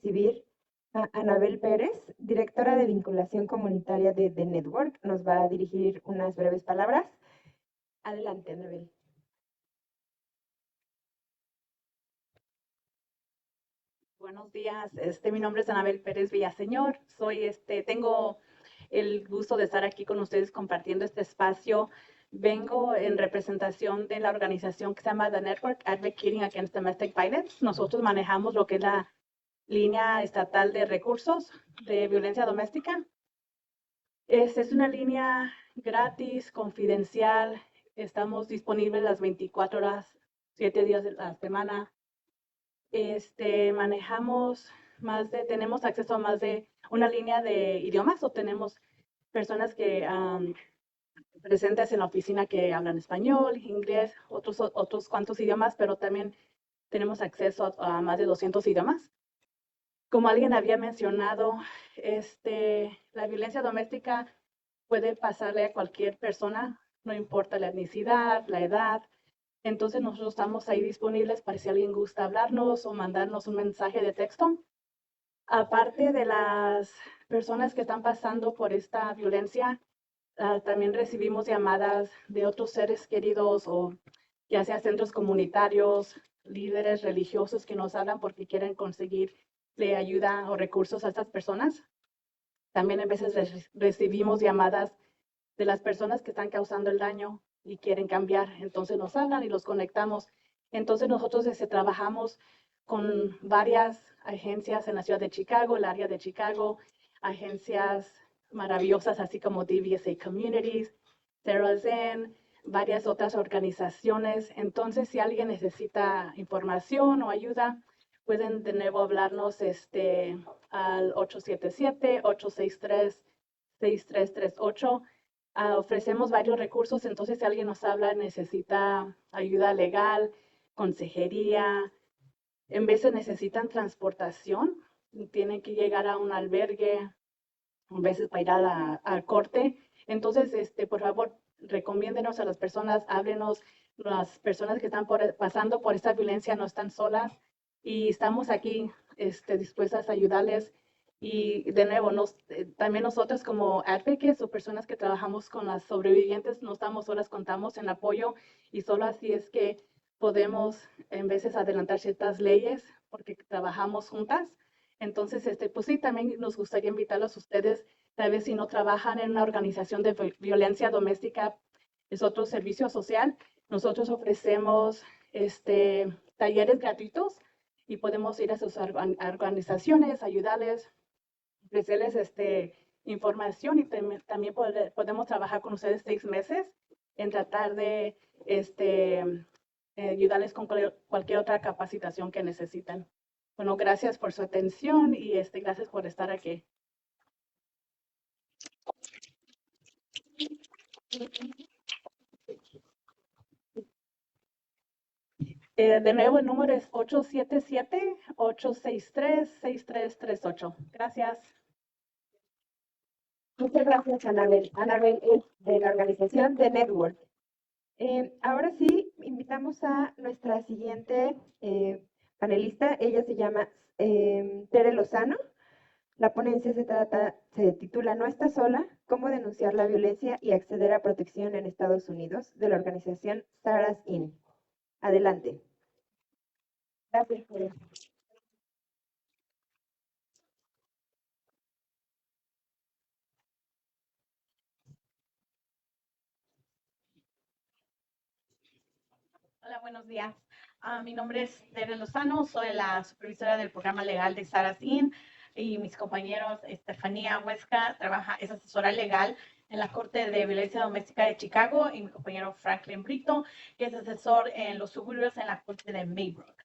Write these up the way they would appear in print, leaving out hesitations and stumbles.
recibir a Anabel Pérez, directora de vinculación comunitaria de The Network. Nos va a dirigir unas breves palabras. Adelante, Anabel. Buenos días, mi nombre es Anabel Pérez Villaseñor. Tengo el gusto de estar aquí con ustedes compartiendo este espacio. Vengo en representación de la organización que se llama The Network Advocating Against Domestic Violence. Nosotros manejamos lo que es la línea estatal de recursos de violencia doméstica. Es una línea gratis, confidencial. Estamos disponibles las 24 horas, 7 días de la semana. Manejamos tenemos acceso a más de una línea de idiomas, o tenemos personas que presentes en la oficina que hablan español, inglés, otros cuantos idiomas, pero también tenemos acceso a más de 200 idiomas. Como alguien había mencionado, la violencia doméstica puede pasarle a cualquier persona, no importa la etnicidad, la edad. Entonces nosotros estamos ahí disponibles para si alguien gusta hablarnos o mandarnos un mensaje de texto. Aparte de las personas que están pasando por esta violencia, también recibimos llamadas de otros seres queridos, o ya sea centros comunitarios, líderes religiosos que nos hablan porque quieren conseguirle ayuda o recursos a estas personas. También a veces recibimos llamadas de las personas que están causando el daño y quieren cambiar. Entonces nos hablan y los conectamos. Entonces nosotros trabajamos con varias agencias en la ciudad de Chicago, el área de Chicago, agencias maravillosas así como DVSA Communities, Sarah Zen, varias otras organizaciones. Entonces, si alguien necesita información o ayuda, pueden de nuevo hablarnos al 877-863-6338. Ofrecemos varios recursos, entonces si alguien nos habla, necesita ayuda legal, consejería, en veces necesitan transportación, tienen que llegar a un albergue, a veces para ir a corte. Entonces, por favor, recomiéndenos a las personas, háblenos. Las personas que están pasando por esta violencia no están solas y estamos aquí dispuestas a ayudarles. Y de nuevo, también nosotros como advocates o personas que trabajamos con las sobrevivientes, no estamos solas, contamos en apoyo, y solo así es que podemos en veces adelantar ciertas leyes porque trabajamos juntas. Entonces, pues sí, también nos gustaría invitarlos a ustedes, tal vez si no trabajan en una organización de violencia doméstica, es otro servicio social. Nosotros ofrecemos talleres gratuitos y podemos ir a sus organizaciones, ayudarles, ofrecerles información, y también podemos trabajar con ustedes 6 meses en tratar de ayudarles con cualquier otra capacitación que necesitan. Bueno, gracias por su atención y gracias por estar aquí. De nuevo, el número es 877-863-6338. Gracias. Muchas gracias, Anabel. Anabel es de la organización The Network. Ahora sí, invitamos a nuestra siguiente panelista. Ella se llama Tere Lozano. La ponencia se titula No estás sola, cómo denunciar la violencia y acceder a protección en Estados Unidos, de la organización Sarah's Inn. Adelante. Gracias, Tere. Hola, buenos días. Mi nombre es Tere Lozano, soy la supervisora del programa legal de Sarah's Inn, y mis compañeros, Estefanía Huesca, es asesora legal en la Corte de Violencia Doméstica de Chicago, y mi compañero Franklin Brito, que es asesor en los suburbios en la Corte de Maybrook.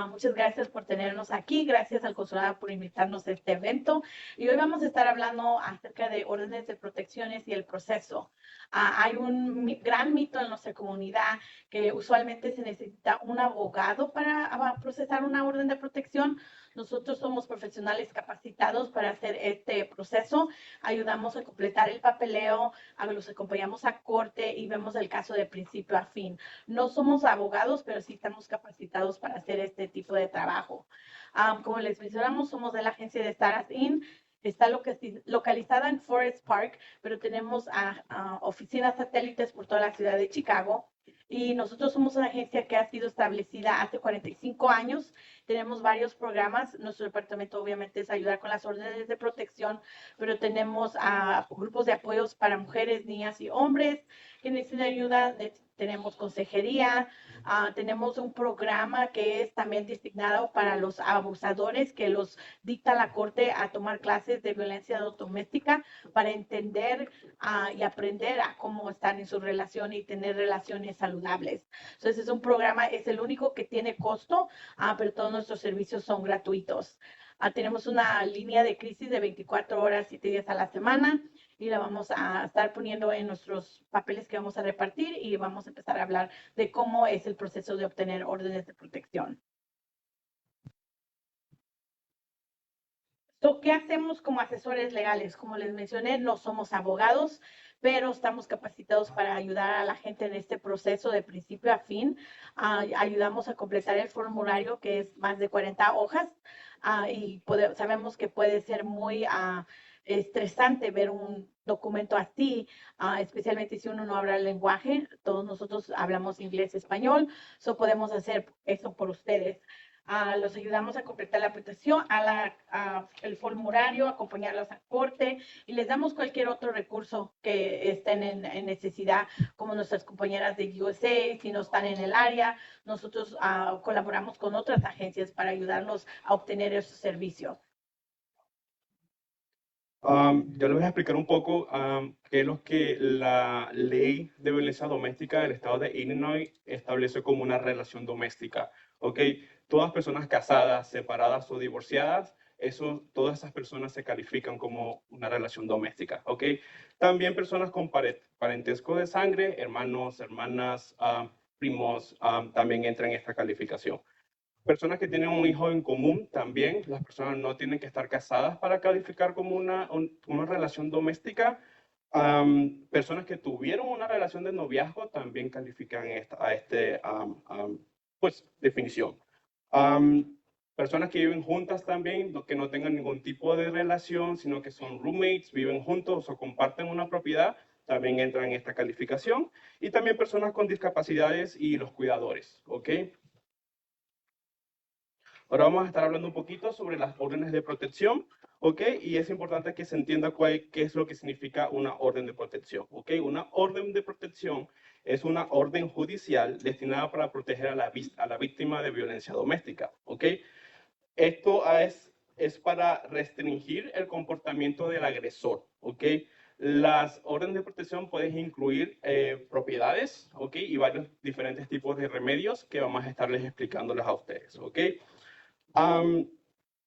Muchas gracias por tenernos aquí, gracias al consulado por invitarnos a este evento, y hoy vamos a estar hablando acerca de órdenes de protecciones y el proceso. Hay un gran mito en nuestra comunidad que usualmente se necesita un abogado para procesar una orden de protección. Nosotros somos profesionales capacitados para hacer este proceso. Ayudamos a completar el papeleo, los acompañamos a corte y vemos el caso de principio a fin. No somos abogados, pero sí estamos capacitados para hacer este tipo de trabajo. Como les mencionamos, somos de la agencia de Stars Inn. Está localizada en Forest Park, pero tenemos oficinas satélites por toda la ciudad de Chicago. Y nosotros somos una agencia que ha sido establecida hace 45 años. Tenemos varios programas. Nuestro departamento obviamente es ayudar con las órdenes de protección, pero tenemos grupos de apoyos para mujeres, niñas y hombres que necesitan ayuda. Tenemos consejería. Tenemos un programa que es también designado para los abusadores, que los dicta la corte a tomar clases de violencia doméstica para entender y aprender a cómo estar en su relación y tener relaciones saludables. Entonces es un programa, es el único que tiene costo, pero todos nuestros servicios son gratuitos. Tenemos una línea de crisis de 24 horas, 7 días a la semana, y la vamos a estar poniendo en nuestros papeles que vamos a repartir, y vamos a empezar a hablar de cómo es el proceso de obtener órdenes de protección. ¿Qué hacemos como asesores legales? Como les mencioné, no somos abogados, pero estamos capacitados para ayudar a la gente en este proceso de principio a fin. Ayudamos a completar el formulario, que es más de 40 hojas, y sabemos que puede ser muy estresante ver un documento así, especialmente si uno no habla el lenguaje. Todos nosotros hablamos inglés y español, podemos hacer eso por ustedes. Los ayudamos a completar la aplicación, el formulario, acompañarlos a corte, y les damos cualquier otro recurso que estén en necesidad, como nuestras compañeras de USA, si no están en el área. Nosotros colaboramos con otras agencias para ayudarlos a obtener esos servicios. Yo les voy a explicar un poco qué es lo que la ley de violencia doméstica del estado de Illinois establece como una relación doméstica. ¿Ok? Todas personas casadas, separadas o divorciadas, todas esas personas se califican como una relación doméstica. ¿Ok? También personas con parentesco de sangre, hermanos, hermanas, primos, también entran en esta calificación. Personas que tienen un hijo en común también, las personas no tienen que estar casadas para calificar como una relación doméstica. Personas que tuvieron una relación de noviazgo también califican a esta definición. Personas que viven juntas también, que no tengan ningún tipo de relación, sino que son roommates, viven juntos o comparten una propiedad, también entran en esta calificación. Y también personas con discapacidades y los cuidadores, ¿ok? Ahora vamos a estar hablando un poquito sobre las órdenes de protección, ¿ok? Y es importante que se entienda qué es lo que significa una orden de protección, ¿ok? Una orden de protección es una orden judicial destinada para proteger a la víctima de violencia doméstica, ¿ok? Esto es para restringir el comportamiento del agresor, ¿ok? Las órdenes de protección pueden incluir propiedades, ¿ok? Y varios diferentes tipos de remedios que vamos a estarles explicándoles a ustedes, ¿ok?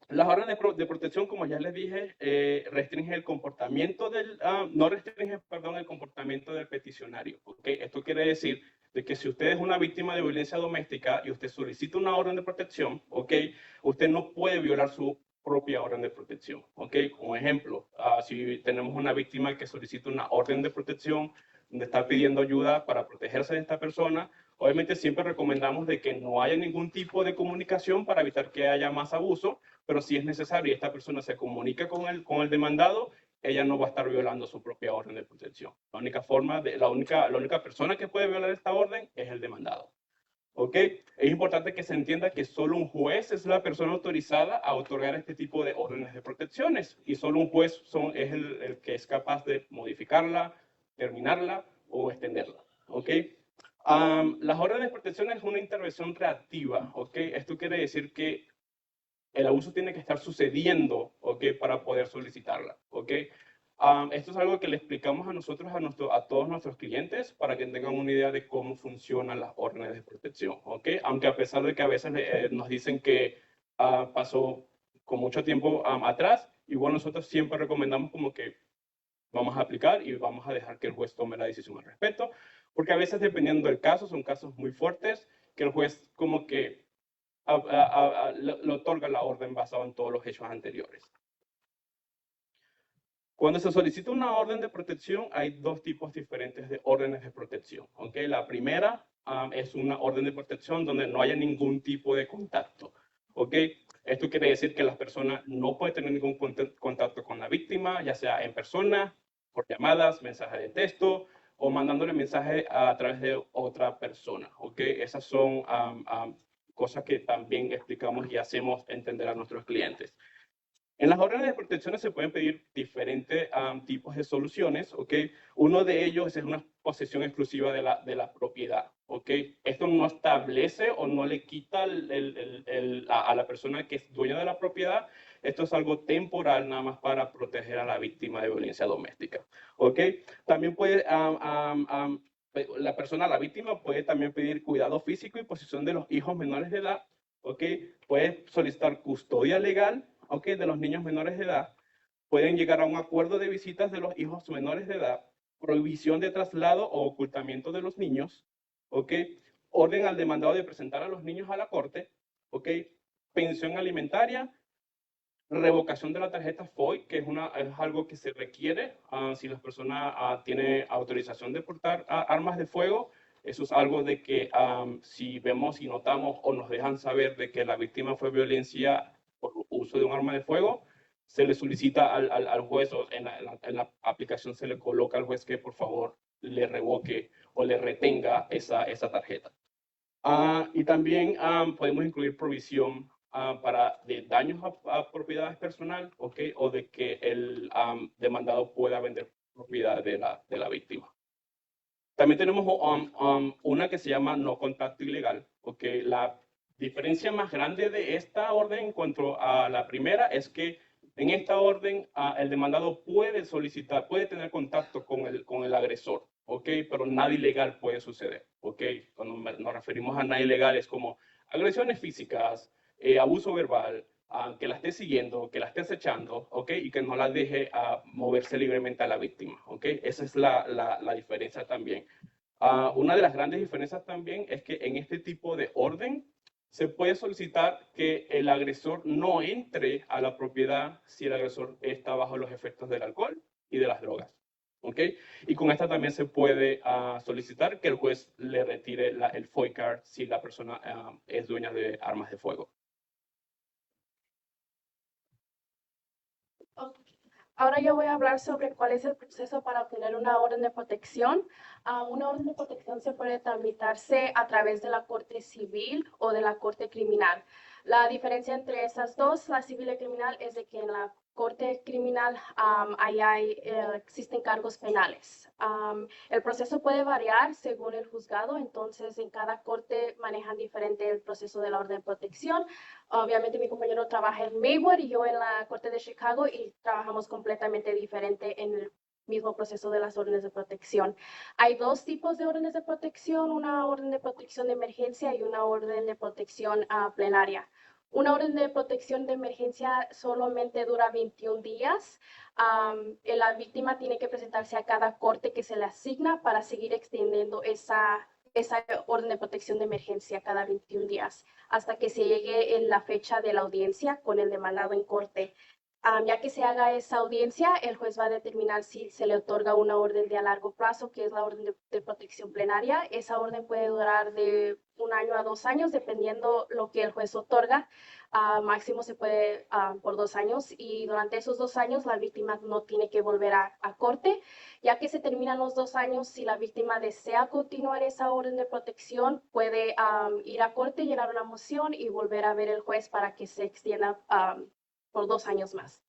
Las órdenes de protección, como ya les dije, restringen el comportamiento no restringen, perdón, el comportamiento del peticionario. ¿Okay? Esto quiere decir de que si usted es una víctima de violencia doméstica y usted solicita una orden de protección, ¿okay? Usted no puede violar su propia orden de protección. ¿Okay? Como ejemplo, si tenemos una víctima que solicita una orden de protección donde está pidiendo ayuda para protegerse de esta persona, obviamente siempre recomendamos de que no haya ningún tipo de comunicación para evitar que haya más abuso, pero si es necesario y esta persona se comunica con el demandado, ella no va a estar violando su propia orden de protección. La única persona que puede violar esta orden es el demandado. ¿Ok? Es importante que se entienda que solo un juez es la persona autorizada a otorgar este tipo de órdenes de protecciones, y solo un juez es el que es capaz de modificarla, terminarla o extenderla. ¿Ok? Las órdenes de protección es una intervención reactiva. ¿Ok? Esto quiere decir que el abuso tiene que estar sucediendo, ¿ok? Para poder solicitarla, ¿ok? Esto es algo que le explicamos a nosotros, a todos nuestros clientes, para que tengan una idea de cómo funcionan las órdenes de protección, ¿ok? Aunque a pesar de que a veces nos dicen que pasó con mucho tiempo atrás, igual nosotros siempre recomendamos como que vamos a aplicar y vamos a dejar que el juez tome la decisión al respecto, porque a veces dependiendo del caso, son casos muy fuertes, que el juez como que le otorga la orden basada en todos los hechos anteriores. Cuando se solicita una orden de protección, hay dos tipos diferentes de órdenes de protección. ¿Okay? La primera es una orden de protección donde no haya ningún tipo de contacto. ¿Okay? Esto quiere decir que la persona no puede tener ningún contacto con la víctima, ya sea en persona, por llamadas, mensajes de texto o mandándole mensaje a través de otra persona. ¿Ok? Esas son cosas que también explicamos y hacemos entender a nuestros clientes. En las órdenes de protección se pueden pedir diferentes tipos de soluciones, ¿ok? Uno de ellos es una posesión exclusiva de la propiedad, ¿ok? Esto no establece o no le quita a la persona que es dueña de la propiedad. Esto es algo temporal nada más para proteger a la víctima de violencia doméstica, ¿ok? También puede, la persona, la víctima, puede también pedir cuidado físico y posesión de los hijos menores de edad, ¿ok? Puede solicitar custodia legal, ¿ok? De los niños menores de edad. Pueden llegar a un acuerdo de visitas de los hijos menores de edad, prohibición de traslado o ocultamiento de los niños, ¿ok? Orden al demandado de presentar a los niños a la corte, ¿ok? Pensión alimentaria, revocación de la tarjeta FOI, que es algo que se requiere si la persona tiene autorización de portar armas de fuego. Eso es algo de que si vemos y notamos o nos dejan saber de que la víctima fue violencia por uso de un arma de fuego, se le solicita al juez o en la aplicación se le coloca al juez que por favor le revoque o le retenga esa tarjeta. Y también podemos incluir provisión para de daños a propiedades personales, ¿okay? O de que el demandado pueda vender propiedad de la víctima. También tenemos una que se llama no contacto ilegal, ¿okay? La diferencia más grande de esta orden en cuanto a la primera es que en esta orden el demandado puede solicitar, puede tener contacto con el agresor, ¿ok? Pero nada ilegal puede suceder, ¿ok? Cuando nos referimos a nada ilegal es como agresiones físicas, abuso verbal, que la esté siguiendo, que la esté acechando, ¿ok? Y que no la deje moverse libremente a la víctima, ¿ok? Esa es la diferencia también. Una de las grandes diferencias también es que en este tipo de orden se puede solicitar que el agresor no entre a la propiedad si el agresor está bajo los efectos del alcohol y de las drogas. ¿Ok? Y con esta también se puede solicitar que el juez le retire el FOI card si la persona es dueña de armas de fuego. Ahora yo voy a hablar sobre cuál es el proceso para obtener una orden de protección. Una orden de protección se puede tramitarse a través de la Corte Civil o de la Corte Criminal. La diferencia entre esas dos, la civil y criminal, es de que en la Corte Criminal existen cargos penales. El proceso puede variar según el juzgado, entonces en cada corte manejan diferente el proceso de la orden de protección. Obviamente mi compañero trabaja en Maywood y yo en la Corte de Chicago y trabajamos completamente diferente en el mismo proceso de las órdenes de protección. Hay dos tipos de órdenes de protección, una orden de protección de emergencia y una orden de protección plenaria. Una orden de protección de emergencia solamente dura 21 días. La víctima tiene que presentarse a cada corte que se le asigna para seguir extendiendo esa orden de protección de emergencia cada 21 días hasta que se llegue en la fecha de la audiencia con el demandado en corte. Ya que se haga esa audiencia, el juez va a determinar si se le otorga una orden de a largo plazo, que es la orden de protección plenaria. Esa orden puede durar de 1 año a 2 años, dependiendo lo que el juez otorga. Máximo se puede por 2 años y durante esos 2 años la víctima no tiene que volver a corte. Ya que se terminan los 2 años, si la víctima desea continuar esa orden de protección, puede ir a corte, llenar una moción y volver a ver el juez para que se extienda por 2 años más.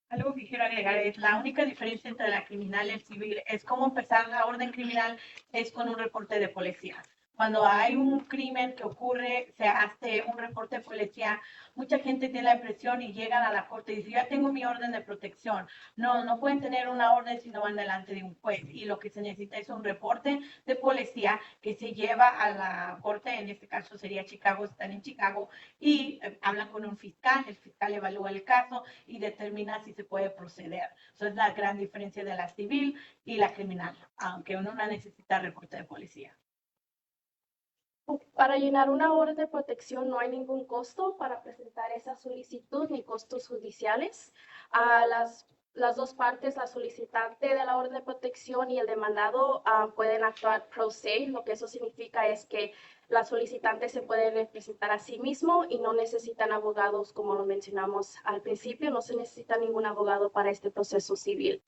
Algo que quiero agregar es la única diferencia entre la criminal y el civil es cómo empezar la orden criminal es con un reporte de policía. Cuando hay un crimen que ocurre, se hace un reporte de policía, mucha gente tiene la impresión y llegan a la corte y dicen, ya tengo mi orden de protección. No pueden tener una orden si no van delante de un juez. Y lo que se necesita es un reporte de policía que se lleva a la corte, en este caso sería Chicago, están en Chicago, y hablan con un fiscal, el fiscal evalúa el caso y determina si se puede proceder. Eso es la gran diferencia de la civil y la criminal, aunque uno no necesita reporte de policía. Para llenar una orden de protección no hay ningún costo para presentar esa solicitud ni costos judiciales. Las las dos partes, la solicitante de la orden de protección y el demandado, pueden actuar pro se. Lo que eso significa es que la solicitante se puede representar a sí mismo y no necesitan abogados, como lo mencionamos al principio, no se necesita ningún abogado para este proceso civil.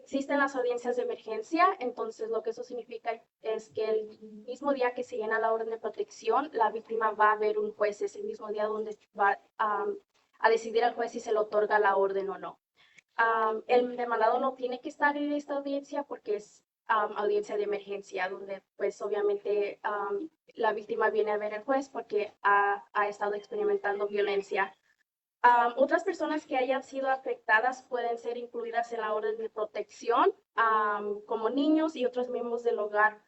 Existen las audiencias de emergencia, entonces lo que eso significa es que el mismo día que se llena la orden de protección, la víctima va a ver un juez ese mismo día donde va a decidir al juez si se le otorga la orden o no. El demandado no tiene que estar en esta audiencia porque es audiencia de emergencia, donde pues obviamente la víctima viene a ver al juez porque ha estado experimentando violencia. Otras personas que hayan sido afectadas pueden ser incluidas en la orden de protección, como niños y otros miembros del hogar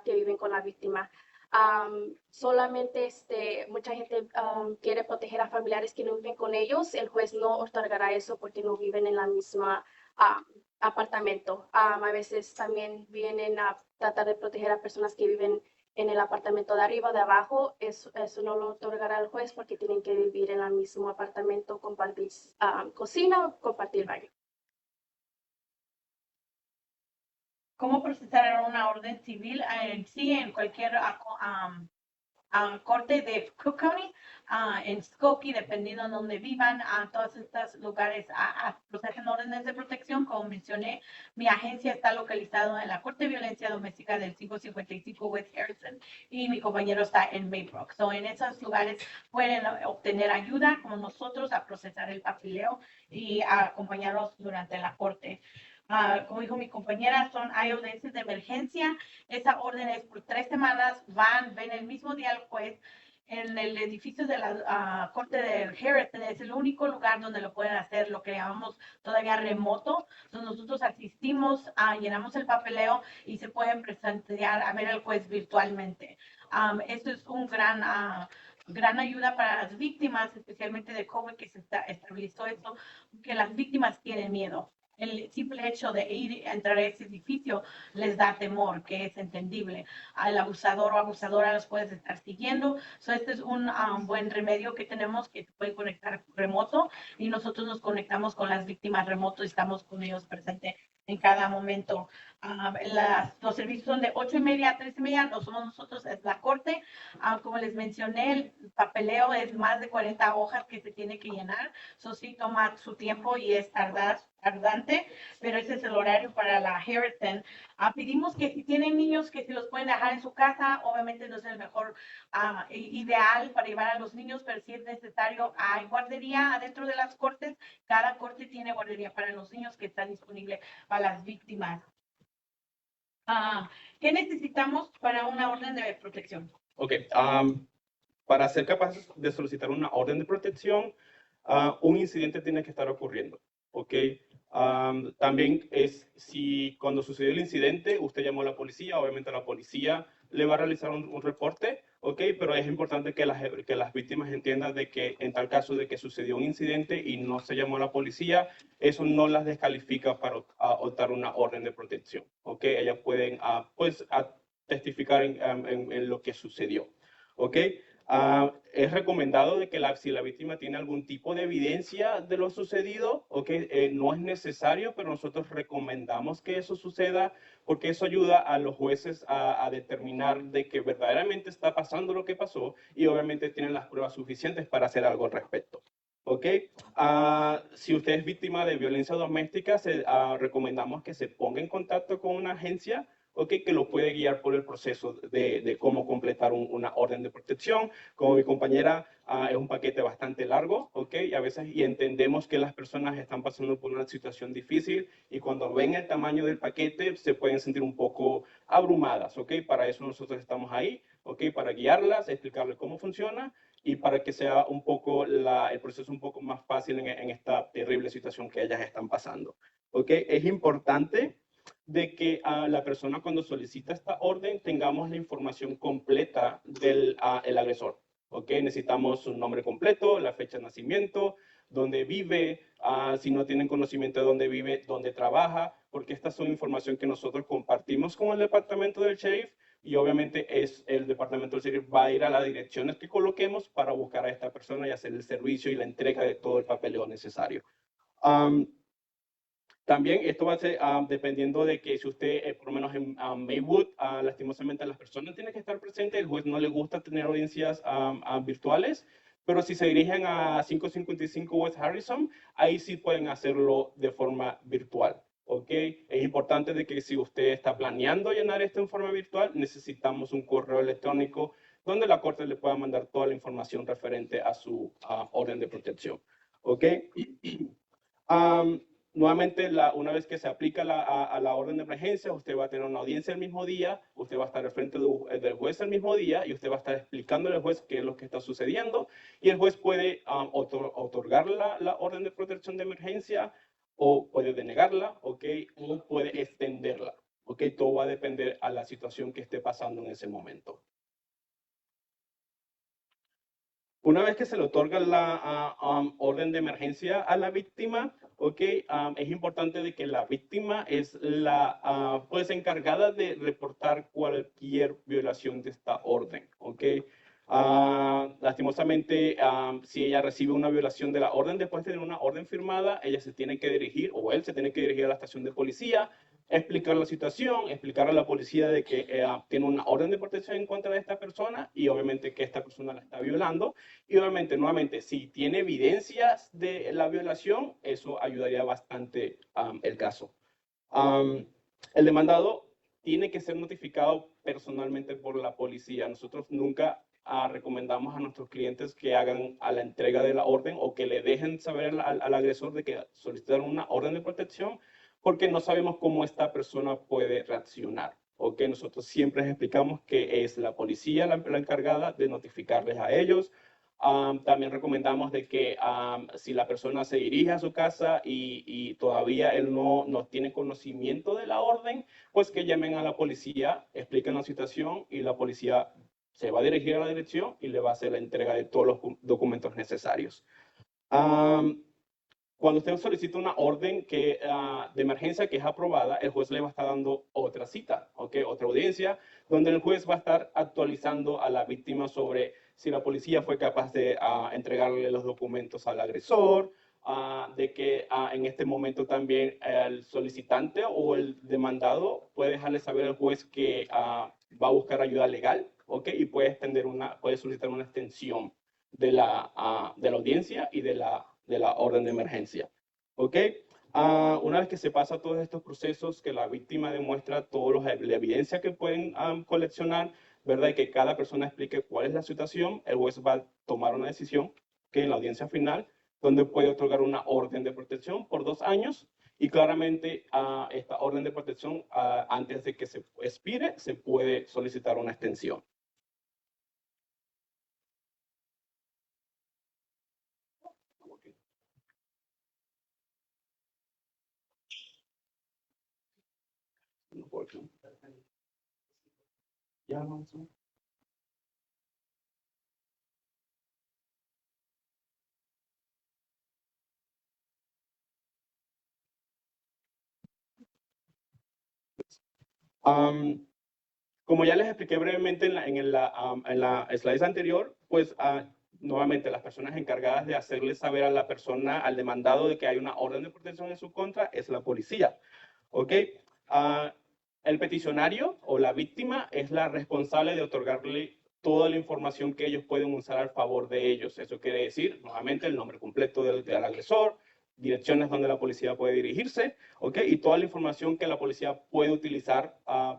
que viven con la víctima. Solamente mucha gente quiere proteger a familiares que no viven con ellos. El juez no otorgará eso porque no viven en la misma apartamento. A veces también vienen a tratar de proteger a personas que viven en el apartamento de arriba, de abajo. Eso no lo otorgará el juez porque tienen que vivir en el mismo apartamento, compartir cocina o compartir baño. ¿Cómo procesar una orden civil? Sí, en cualquier corte de Cook County, en Skokie, dependiendo de donde vivan, todos estos lugares procesan órdenes de protección. Como mencioné, mi agencia está localizada en la Corte de Violencia Doméstica del 555 West Harrison y mi compañero está en Maybrook. En esos lugares pueden obtener ayuda como nosotros a procesar el papeleo y a acompañarlos durante la corte. Como dijo mi compañera, hay audiencias de emergencia. Esa orden es por 3 semanas, ven el mismo día al juez en el edificio de la Corte de Harrison. Es el único lugar donde lo pueden hacer, lo que llamamos todavía remoto. Entonces nosotros asistimos, llenamos el papeleo y se pueden presentar a ver al juez virtualmente. Esto es un gran ayuda para las víctimas, especialmente de COVID, que se estabilizó esto, que las víctimas tienen miedo. El simple hecho de entrar a ese edificio les da temor, que es entendible. Al abusador o abusadora los puedes estar siguiendo. Este es un buen remedio que tenemos, que se puede conectar remoto, y nosotros nos conectamos con las víctimas remoto y estamos con ellos presentes en cada momento. Los servicios son de 8:30 a 3:30, no somos nosotros, es la corte. Como les mencioné, el papeleo es más de 40 hojas que se tiene que llenar. Eso sí toma su tiempo y es tardante, pero ese es el horario para la Harrison. Pedimos que si tienen niños, que si los pueden dejar en su casa. Obviamente no es el mejor ideal para llevar a los niños, pero si es necesario, hay guardería adentro de las cortes. Cada corte tiene guardería para los niños que están disponible para las víctimas. ¿Qué necesitamos para una orden de protección? Ok, para ser capaces de solicitar una orden de protección, un incidente tiene que estar ocurriendo. Ok, también si cuando sucedió el incidente usted llamó a la policía, obviamente la policía le va a realizar un reporte, ok, pero es importante que las víctimas entiendan de que en tal caso de que sucedió un incidente y no se llamó a la policía, eso no las descalifica para optar una orden de protección, ok. Ellas pueden testificar en lo que sucedió, ok. Es recomendado de que si la víctima tiene algún tipo de evidencia de lo sucedido, okay, no es necesario, pero nosotros recomendamos que eso suceda porque eso ayuda a los jueces a determinar de que verdaderamente está pasando lo que pasó y obviamente tienen las pruebas suficientes para hacer algo al respecto. Okay. Si usted es víctima de violencia doméstica, recomendamos que se ponga en contacto con una agencia, okay, que lo puede guiar por el proceso de cómo completar una orden de protección. Como mi compañera, es un paquete bastante largo, okay, y entendemos que las personas están pasando por una situación difícil y cuando ven el tamaño del paquete se pueden sentir un poco abrumadas, okay. Para eso nosotros estamos ahí, okay, para guiarlas, explicarles cómo funciona y para que sea un poco el proceso un poco más fácil en esta terrible situación que ellas están pasando, okay. Es importante de que la persona cuando solicita esta orden tengamos la información completa del el agresor. ¿Okay? Necesitamos su nombre completo, la fecha de nacimiento, dónde vive, si no tienen conocimiento de dónde vive, dónde trabaja, porque estas son información que nosotros compartimos con el departamento del sheriff y obviamente el departamento del sheriff va a ir a las direcciones que coloquemos para buscar a esta persona y hacer el servicio y la entrega de todo el papeleo necesario. También esto va a ser dependiendo de que si usted, por lo menos en Maywood, lastimosamente las personas tienen que estar presentes, el juez no le gusta tener audiencias virtuales, pero si se dirigen a 555 West Harrison, ahí sí pueden hacerlo de forma virtual. ¿Ok? Es importante de que si usted está planeando llenar esto en forma virtual, necesitamos un correo electrónico donde la corte le pueda mandar toda la información referente a su orden de protección. ¿Ok? Nuevamente, una vez que se aplica a la orden de emergencia, usted va a tener una audiencia el mismo día, usted va a estar al frente del juez el mismo día y usted va a estar explicándole al juez qué es lo que está sucediendo y el juez puede otorgar la orden de protección de emergencia o puede denegarla, ¿ok? O puede extenderla, ¿ok? Todo va a depender a la situación que esté pasando en ese momento. Una vez que se le otorga la orden de emergencia a la víctima, okay, es importante de que la víctima es la pues encargada de reportar cualquier violación de esta orden. Okay. Lastimosamente, si ella recibe una violación de la orden después de tener una orden firmada, ella se tiene que dirigir, o él se tiene que dirigir a la estación de policía, explicar la situación, explicar a la policía de que tiene una orden de protección en contra de esta persona y obviamente que esta persona la está violando. Y obviamente, nuevamente, si tiene evidencias de la violación, eso ayudaría bastante el caso. El demandado tiene que ser notificado personalmente por la policía. Nosotros nunca recomendamos a nuestros clientes que hagan a la entrega de la orden o que le dejen saber al agresor de que solicitaron una orden de protección, porque no sabemos cómo esta persona puede reaccionar. ¿Ok? Nosotros siempre les explicamos que es la policía la encargada de notificarles a ellos. También recomendamos de que si la persona se dirige a su casa y todavía él no tiene conocimiento de la orden, pues que llamen a la policía, expliquen la situación y la policía se va a dirigir a la dirección y le va a hacer la entrega de todos los documentos necesarios. Cuando usted solicita una orden de emergencia que es aprobada, el juez le va a estar dando otra cita, ¿okay? Otra audiencia, donde el juez va a estar actualizando a la víctima sobre si la policía fue capaz de entregarle los documentos al agresor, de que en este momento también el solicitante o el demandado puede dejarle saber al juez que va a buscar ayuda legal, ¿okay? Y puede solicitar una extensión de la audiencia y de la orden de emergencia. ¿Ok? Una vez que se pasa todos estos procesos, que la víctima demuestra toda la evidencia que pueden coleccionar, ¿verdad? Y que cada persona explique cuál es la situación, el juez va a tomar una decisión que en la audiencia final, donde puede otorgar una orden de protección por 2 años y claramente esta orden de protección, antes de que se expire, se puede solicitar una extensión. Ya, vamos. Como ya les expliqué brevemente en la slide anterior, pues nuevamente las personas encargadas de hacerle saber a la persona, al demandado, de que hay una orden de protección en su contra, es la policía. ¿Ok? El peticionario o la víctima es la responsable de otorgarle toda la información que ellos pueden usar a favor de ellos. Eso quiere decir, nuevamente, el nombre completo del agresor, direcciones donde la policía puede dirigirse, ¿ok? Y toda la información que la policía puede utilizar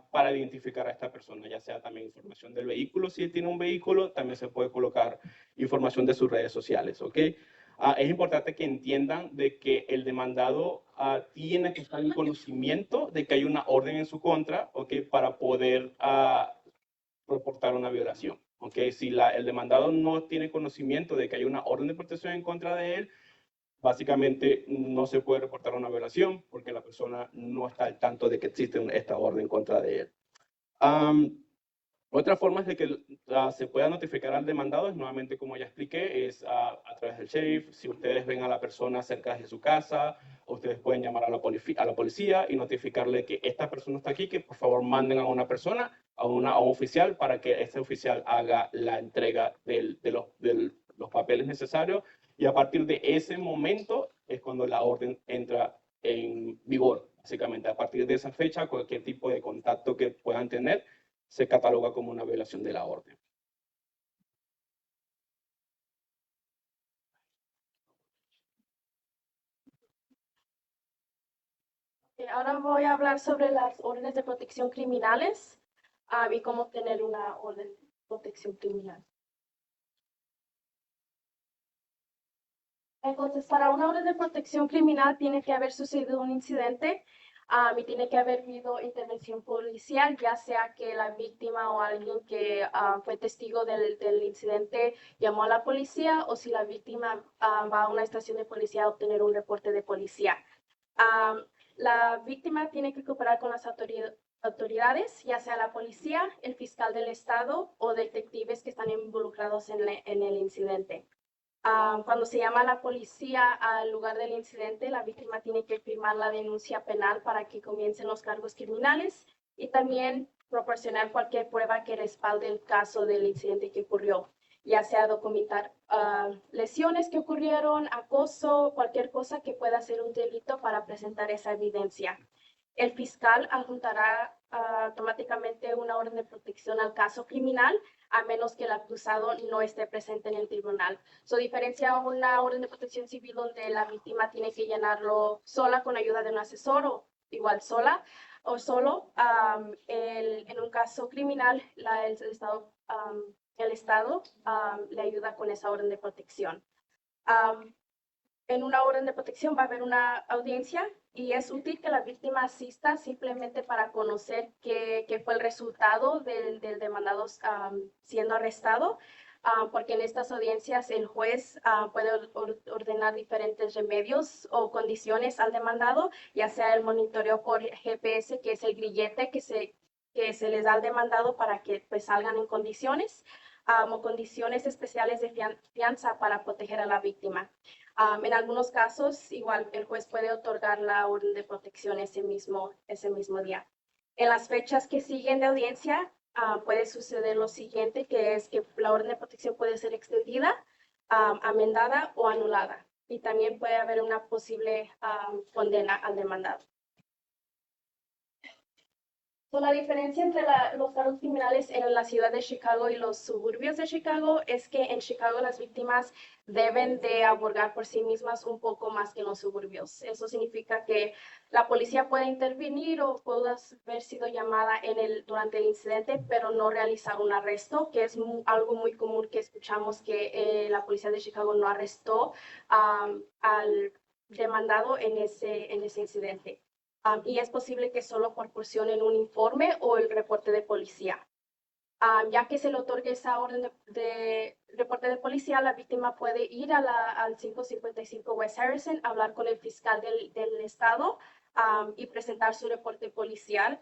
para identificar a esta persona, ya sea también información del vehículo, si tiene un vehículo, también se puede colocar información de sus redes sociales, ¿ok? Es importante que entiendan de que el demandado tiene que estar en conocimiento de que hay una orden en su contra, ¿ok? Para poder reportar una violación, ¿ok? Si el demandado no tiene conocimiento de que hay una orden de protección en contra de él, básicamente no se puede reportar una violación porque la persona no está al tanto de que existe esta orden en contra de él. Otra forma de que se pueda notificar al demandado es, nuevamente, como ya expliqué, es a través del sheriff. Si ustedes ven a la persona cerca de su casa, ustedes pueden llamar a la policía y notificarle que esta persona está aquí, que por favor manden a una persona, a un oficial, para que ese oficial haga la entrega de los papeles necesarios. Y a partir de ese momento es cuando la orden entra en vigor. Básicamente, a partir de esa fecha, cualquier tipo de contacto que puedan tener se cataloga como una violación de la orden. Ahora voy a hablar sobre las órdenes de protección criminales y cómo obtener una orden de protección criminal. Entonces, para una orden de protección criminal tiene que haber sucedido un incidente y tiene que haber habido intervención policial, ya sea que la víctima o alguien que fue testigo del incidente llamó a la policía o si la víctima va a una estación de policía a obtener un reporte de policía. La víctima tiene que cooperar con las autoridades, ya sea la policía, el fiscal del estado o detectives que están involucrados en el incidente. Cuando se llama a la policía al lugar del incidente, la víctima tiene que firmar la denuncia penal para que comiencen los cargos criminales y también proporcionar cualquier prueba que respalde el caso del incidente que ocurrió, ya sea documentar lesiones que ocurrieron, acoso, cualquier cosa que pueda ser un delito para presentar esa evidencia. El fiscal adjuntará automáticamente una orden de protección al caso criminal, a menos que el acusado no esté presente en el tribunal. Diferencia una orden de protección civil donde la víctima tiene que llenarlo sola con ayuda de un asesor o igual sola o solo. En un caso criminal, el Estado le ayuda con esa orden de protección. En una orden de protección va a haber una audiencia y es útil que la víctima asista simplemente para conocer qué fue el resultado del demandado siendo arrestado, porque en estas audiencias el juez puede ordenar diferentes remedios o condiciones al demandado, ya sea el monitoreo por GPS, que es el grillete que se les da al demandado para que pues salgan en condiciones, o condiciones especiales de fianza para proteger a la víctima. En algunos casos, igual el juez puede otorgar la orden de protección ese mismo día. En las fechas que siguen de audiencia, puede suceder lo siguiente, que es que la orden de protección puede ser extendida, amendada o anulada. Y también puede haber una posible condena al demandado. La diferencia entre los cargos criminales en la ciudad de Chicago y los suburbios de Chicago es que en Chicago las víctimas deben de abogar por sí mismas un poco más que en los suburbios. Eso significa que la policía puede intervenir o puede haber sido llamada durante el incidente, pero no realizar un arresto, que es algo muy común que escuchamos que la policía de Chicago no arrestó al demandado en ese incidente. Y es posible que solo proporcionen un informe o el reporte de policía. Ya que se le otorgue esa orden de reporte de policía, la víctima puede ir al 555 West Harrison, hablar con el fiscal del estado y presentar su reporte policial.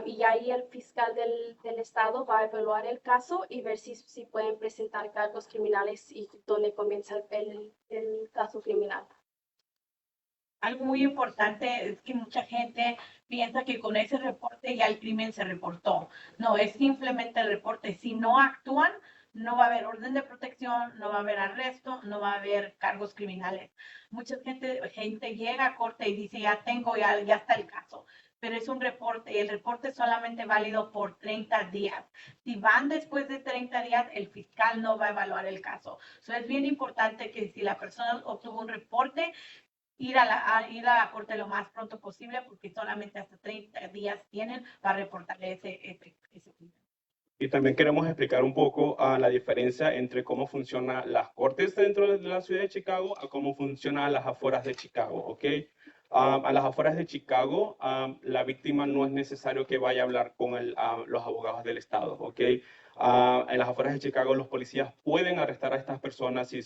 Y ahí el fiscal del estado va a evaluar el caso y ver si pueden presentar cargos criminales y dónde comienza el caso criminal. Algo muy importante es que mucha gente piensa que con ese reporte ya el crimen se reportó. No, es simplemente el reporte. Si no actúan, no va a haber orden de protección, no va a haber arresto, no va a haber cargos criminales. Mucha gente llega a corte y dice, ya está el caso. Pero es un reporte y el reporte es solamente válido por 30 días. Si van después de 30 días, el fiscal no va a evaluar el caso. Es bien importante que si la persona obtuvo un reporte, ir a la corte lo más pronto posible, porque solamente hasta 30 días tienen para reportarle ese crimen. Y también queremos explicar un poco la diferencia entre cómo funcionan las cortes dentro de la ciudad de Chicago a cómo funcionan las afueras de Chicago, ¿ok? A las afueras de Chicago, la víctima no es necesario que vaya a hablar con los abogados del estado, ¿ok? En las afueras de Chicago, los policías pueden arrestar a estas personas si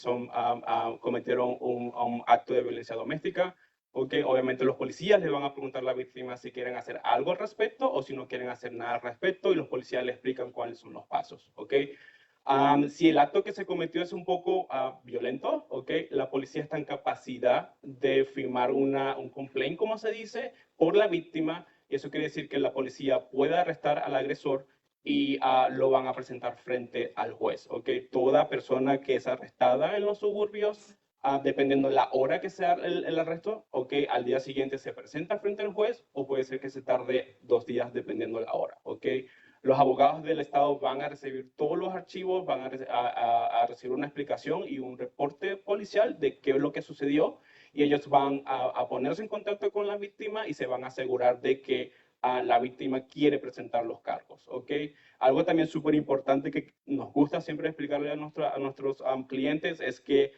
cometieron un acto de violencia doméstica. Okay. Obviamente los policías le van a preguntar a la víctima si quieren hacer algo al respecto o si no quieren hacer nada al respecto y los policías le explican cuáles son los pasos. Okay. Si el acto que se cometió es un poco violento, okay, la policía está en capacidad de firmar un complaint, como se dice, por la víctima, y eso quiere decir que la policía puede arrestar al agresor y lo van a presentar frente al juez. Okay. Toda persona que es arrestada en los suburbios dependiendo la hora que sea el arresto, ¿ok? Al día siguiente se presenta frente al juez o puede ser que se tarde 2 días dependiendo la hora, ¿ok? Los abogados del Estado van a recibir todos los archivos, van a recibir una explicación y un reporte policial de qué es lo que sucedió y ellos van a ponerse en contacto con la víctima y se van a asegurar de que la víctima quiere presentar los cargos, ¿ok? Algo también súper importante que nos gusta siempre explicarle a nuestros clientes es que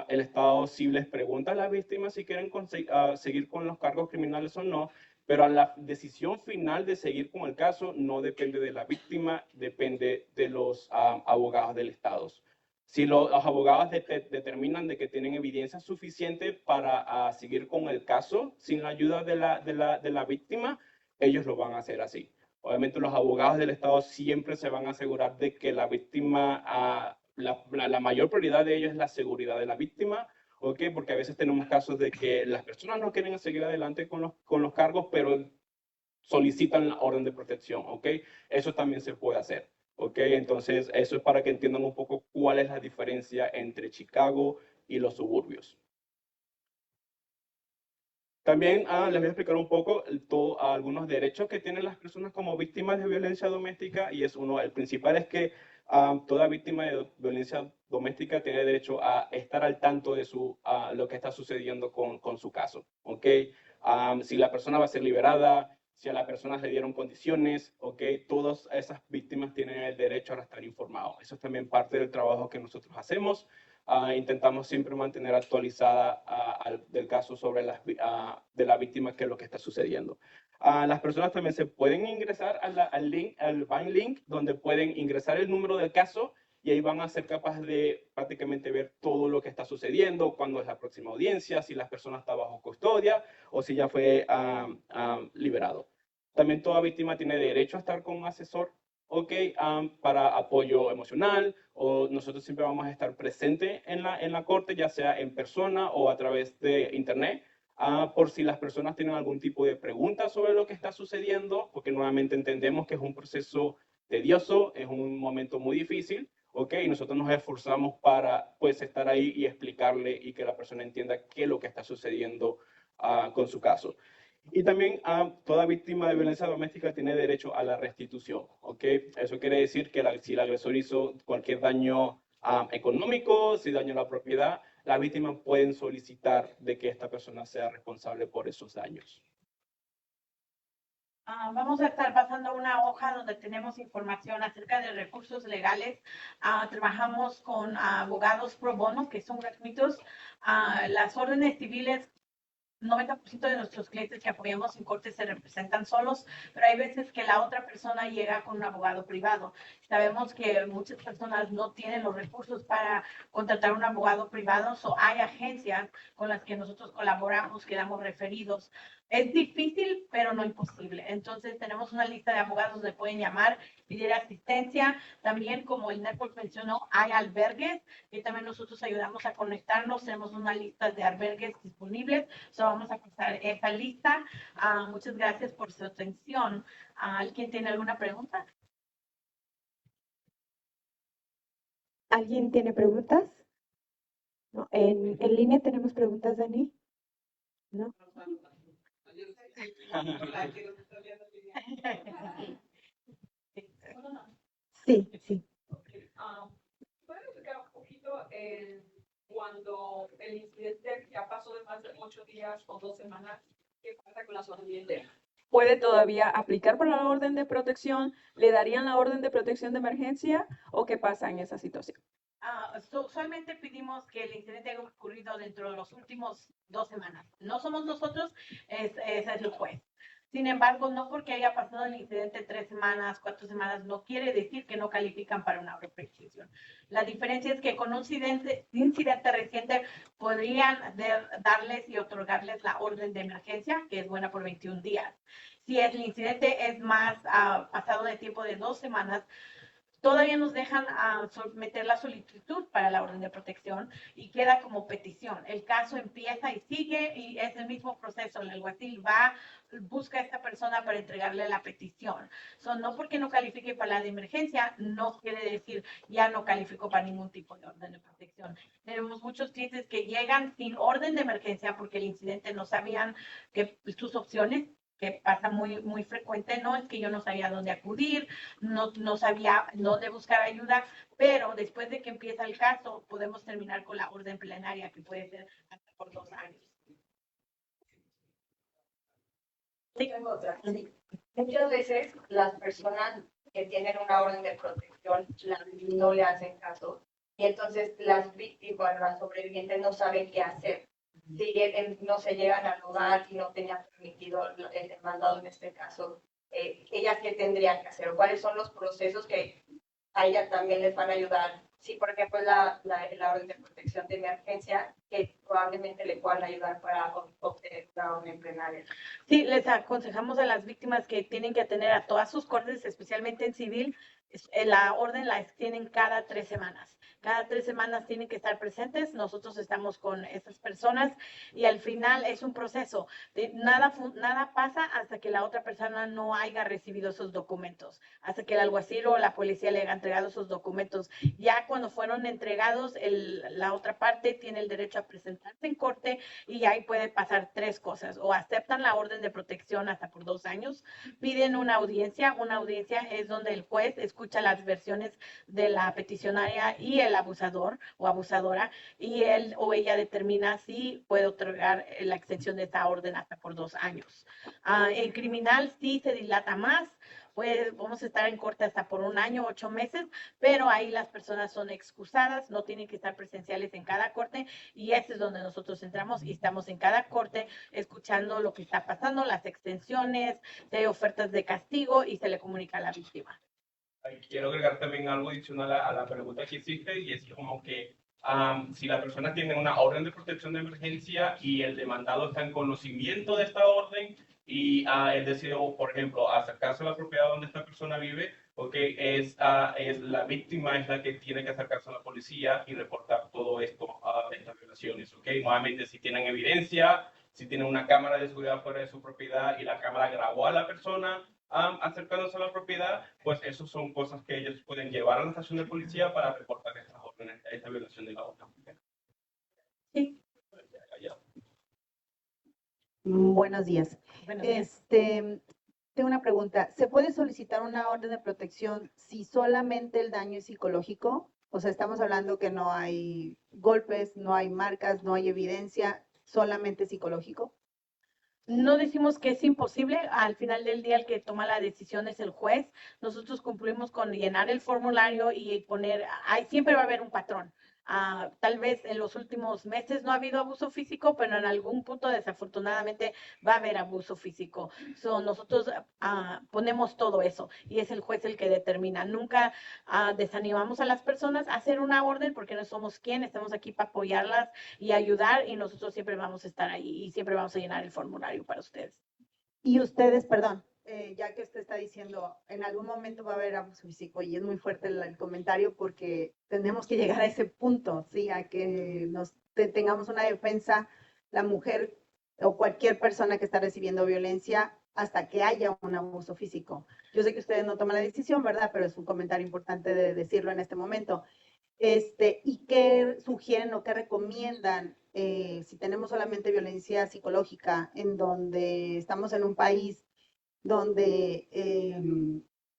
el Estado sí les pregunta a las víctimas si quieren seguir con los cargos criminales o no, pero la decisión final de seguir con el caso no depende de la víctima, depende de los abogados del Estado. Si los abogados determinan de que tienen evidencia suficiente para seguir con el caso sin la ayuda de la víctima, ellos lo van a hacer así. Obviamente los abogados del Estado siempre se van a asegurar de que la víctima, la mayor prioridad de ellos es la seguridad de la víctima, ¿ok? Porque a veces tenemos casos de que las personas no quieren seguir adelante con los cargos, pero solicitan la orden de protección, ¿ok? Eso también se puede hacer, ¿ok? Entonces, eso es para que entiendan un poco cuál es la diferencia entre Chicago y los suburbios. También les voy a explicar un poco algunos derechos que tienen las personas como víctimas de violencia doméstica y el principal es que toda víctima de violencia doméstica tiene derecho a estar al tanto de lo que está sucediendo con su caso, ¿ok? Si la persona va a ser liberada, si a la persona le dieron condiciones, ¿ok? Todas esas víctimas tienen el derecho a estar informados. Eso es también parte del trabajo que nosotros hacemos. Intentamos siempre mantener actualizada del caso sobre de la víctima qué es lo que está sucediendo. Las personas también se pueden ingresar al Bind Link, donde pueden ingresar el número del caso y ahí van a ser capaces de prácticamente ver todo lo que está sucediendo, cuándo es la próxima audiencia, si la persona está bajo custodia o si ya fue liberado. También toda víctima tiene derecho a estar con un asesor, ¿ok? Para apoyo emocional, o nosotros siempre vamos a estar presentes en la corte, ya sea en persona o a través de internet, por si las personas tienen algún tipo de pregunta sobre lo que está sucediendo, porque nuevamente entendemos que es un proceso tedioso, es un momento muy difícil, ¿ok? Y nosotros nos esforzamos para pues estar ahí y explicarle y que la persona entienda qué es lo que está sucediendo con su caso. Y también toda víctima de violencia doméstica tiene derecho a la restitución, ¿ok? Eso quiere decir que si el agresor hizo cualquier daño económico, si dañó la propiedad, las víctimas pueden solicitar de que esta persona sea responsable por esos daños. Vamos a estar pasando una hoja donde tenemos información acerca de recursos legales. Trabajamos con abogados pro bono, que son gratuitos. Las órdenes civiles, 90% de nuestros clientes que apoyamos en corte se representan solos, pero hay veces que la otra persona llega con un abogado privado. Sabemos que muchas personas no tienen los recursos para contratar un abogado privado, o hay agencias con las que nosotros colaboramos, que damos referidos. Es difícil, pero no imposible. Entonces, tenemos una lista de abogados donde pueden llamar, pedir asistencia. También, como el network mencionó, hay albergues y también nosotros ayudamos a conectarnos. Tenemos una lista de albergues disponibles. Vamos a pasar esa lista. Muchas gracias por su atención. ¿Alguien tiene alguna pregunta? ¿Alguien tiene preguntas? ¿No? ¿En línea tenemos preguntas, Dani? ¿No? Sí, sí. ¿Pueden explicar un poquito cuando el incidente ya pasó de más de 8 días o 2 semanas, qué pasa con las órdenes? ¿Puede todavía aplicar por la orden de protección? ¿Le darían la orden de protección de emergencia o qué pasa en esa situación? Usualmente pedimos que el incidente haya ocurrido dentro de los últimos 2 semanas. No somos nosotros, es el juez. Sin embargo, no porque haya pasado el incidente 3 semanas, 4 semanas, no quiere decir que no califican para una orden de protección. La diferencia es que con un incidente reciente podrían darles y otorgarles la orden de emergencia, que es buena por 21 días. Si el incidente es más pasado de tiempo de 2 semanas, todavía nos dejan someter la solicitud para la orden de protección y queda como petición. El caso empieza y sigue y es el mismo proceso. El alguacil va, busca a esta persona para entregarle la petición. No porque no califique para la de emergencia, no quiere decir ya no calificó para ningún tipo de orden de protección. Tenemos muchos clientes que llegan sin orden de emergencia porque el incidente no sabían que sus opciones, que pasa muy frecuente, ¿no? Es que yo no sabía dónde acudir, no sabía dónde buscar ayuda, pero después de que empieza el caso, podemos terminar con la orden plenaria, que puede ser hasta por 2 años. Sí. Sí. Muchas veces las personas que tienen una orden de protección no le hacen caso y entonces las víctimas, las sobrevivientes no saben qué hacer. Si no se llegan al lugar y no tenían permitido el demandado en este caso, ellas qué tendrían que hacer, cuáles son los procesos que a ellas también les van a ayudar. Sí, por ejemplo, la orden de protección de emergencia, que probablemente le puedan ayudar para obtener una orden plenaria. Sí, les aconsejamos a las víctimas que tienen que atender a todas sus cortes, especialmente en civil. La orden la extienden cada 3 semanas. Cada 3 semanas tienen que estar presentes. Nosotros estamos con esas personas y al final es un proceso. Nada pasa hasta que la otra persona no haya recibido esos documentos, hasta que el alguacil o la policía le haya entregado esos documentos. Ya cuando fueron entregados, la otra parte tiene el derecho a presentarse en corte y ahí puede pasar 3 cosas. O aceptan la orden de protección hasta por 2 años, piden una audiencia. Una audiencia es donde el juez escucha las versiones de la peticionaria y el abusador o abusadora y él o ella determina si puede otorgar la extensión de esta orden hasta por 2 años. En criminal sí se dilata más. Pues vamos a estar en corte hasta por 1 año, 8 meses, pero ahí las personas son excusadas, no tienen que estar presenciales en cada corte y ese es donde nosotros entramos y estamos en cada corte escuchando lo que está pasando, las extensiones, si hay ofertas de castigo y se le comunica a la víctima. Quiero agregar también algo adicional a la pregunta que hiciste y es como que si la persona tiene una orden de protección de emergencia y el demandado está en conocimiento de esta orden y él decide, por ejemplo, acercarse a la propiedad donde esta persona vive, porque es la víctima es la que tiene que acercarse a la policía y reportar todo esto, estas violaciones, ¿ok? Nuevamente, si tienen evidencia, si tienen una cámara de seguridad fuera de su propiedad y la cámara grabó a la persona acercándose a la propiedad, pues eso son cosas que ellos pueden llevar a la estación de policía para reportar estas órdenes, esta violación de la orden. Sí. Buenos días. Buenos días. Tengo una pregunta. ¿Se puede solicitar una orden de protección si solamente el daño es psicológico? O sea, estamos hablando que no hay golpes, no hay marcas, no hay evidencia, solamente psicológico. No decimos que es imposible, al final del día el que toma la decisión es el juez. Nosotros cumplimos con llenar el formulario y poner, siempre va a haber un patrón. Tal vez en los últimos meses no ha habido abuso físico, pero en algún punto desafortunadamente va a haber abuso físico. Nosotros ponemos todo eso y es el juez el que determina. Nunca desanimamos a las personas a hacer una orden porque no somos quien, estamos aquí para apoyarlas y ayudar y nosotros siempre vamos a estar ahí y siempre vamos a llenar el formulario para ustedes. Y ustedes, perdón, ya que usted está diciendo, en algún momento va a haber abuso físico y es muy fuerte el comentario porque tenemos que llegar a ese punto, ¿sí? A que tengamos una defensa, la mujer o cualquier persona que está recibiendo violencia hasta que haya un abuso físico. Yo sé que ustedes no toman la decisión, ¿verdad? Pero es un comentario importante de decirlo en este momento. ¿Y qué sugieren o qué recomiendan si tenemos solamente violencia psicológica en donde estamos en un país donde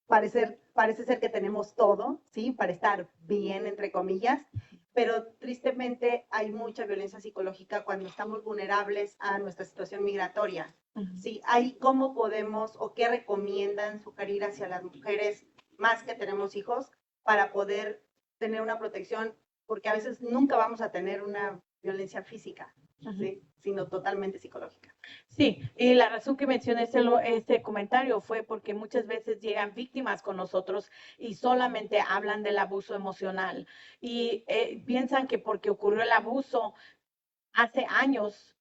parece ser que tenemos todo, ¿sí? Para estar bien, entre comillas, pero tristemente hay mucha violencia psicológica cuando estamos vulnerables a nuestra situación migratoria, ¿sí? Ahí cómo podemos o qué recomiendan sugerir hacia las mujeres más que tenemos hijos para poder tener una protección, porque a veces nunca vamos a tener una violencia física, ¿sí? Sino totalmente psicológica. Sí, y la razón que mencioné este comentario fue porque muchas veces llegan víctimas con nosotros y solamente hablan del abuso emocional y piensan que porque ocurrió el abuso hace años,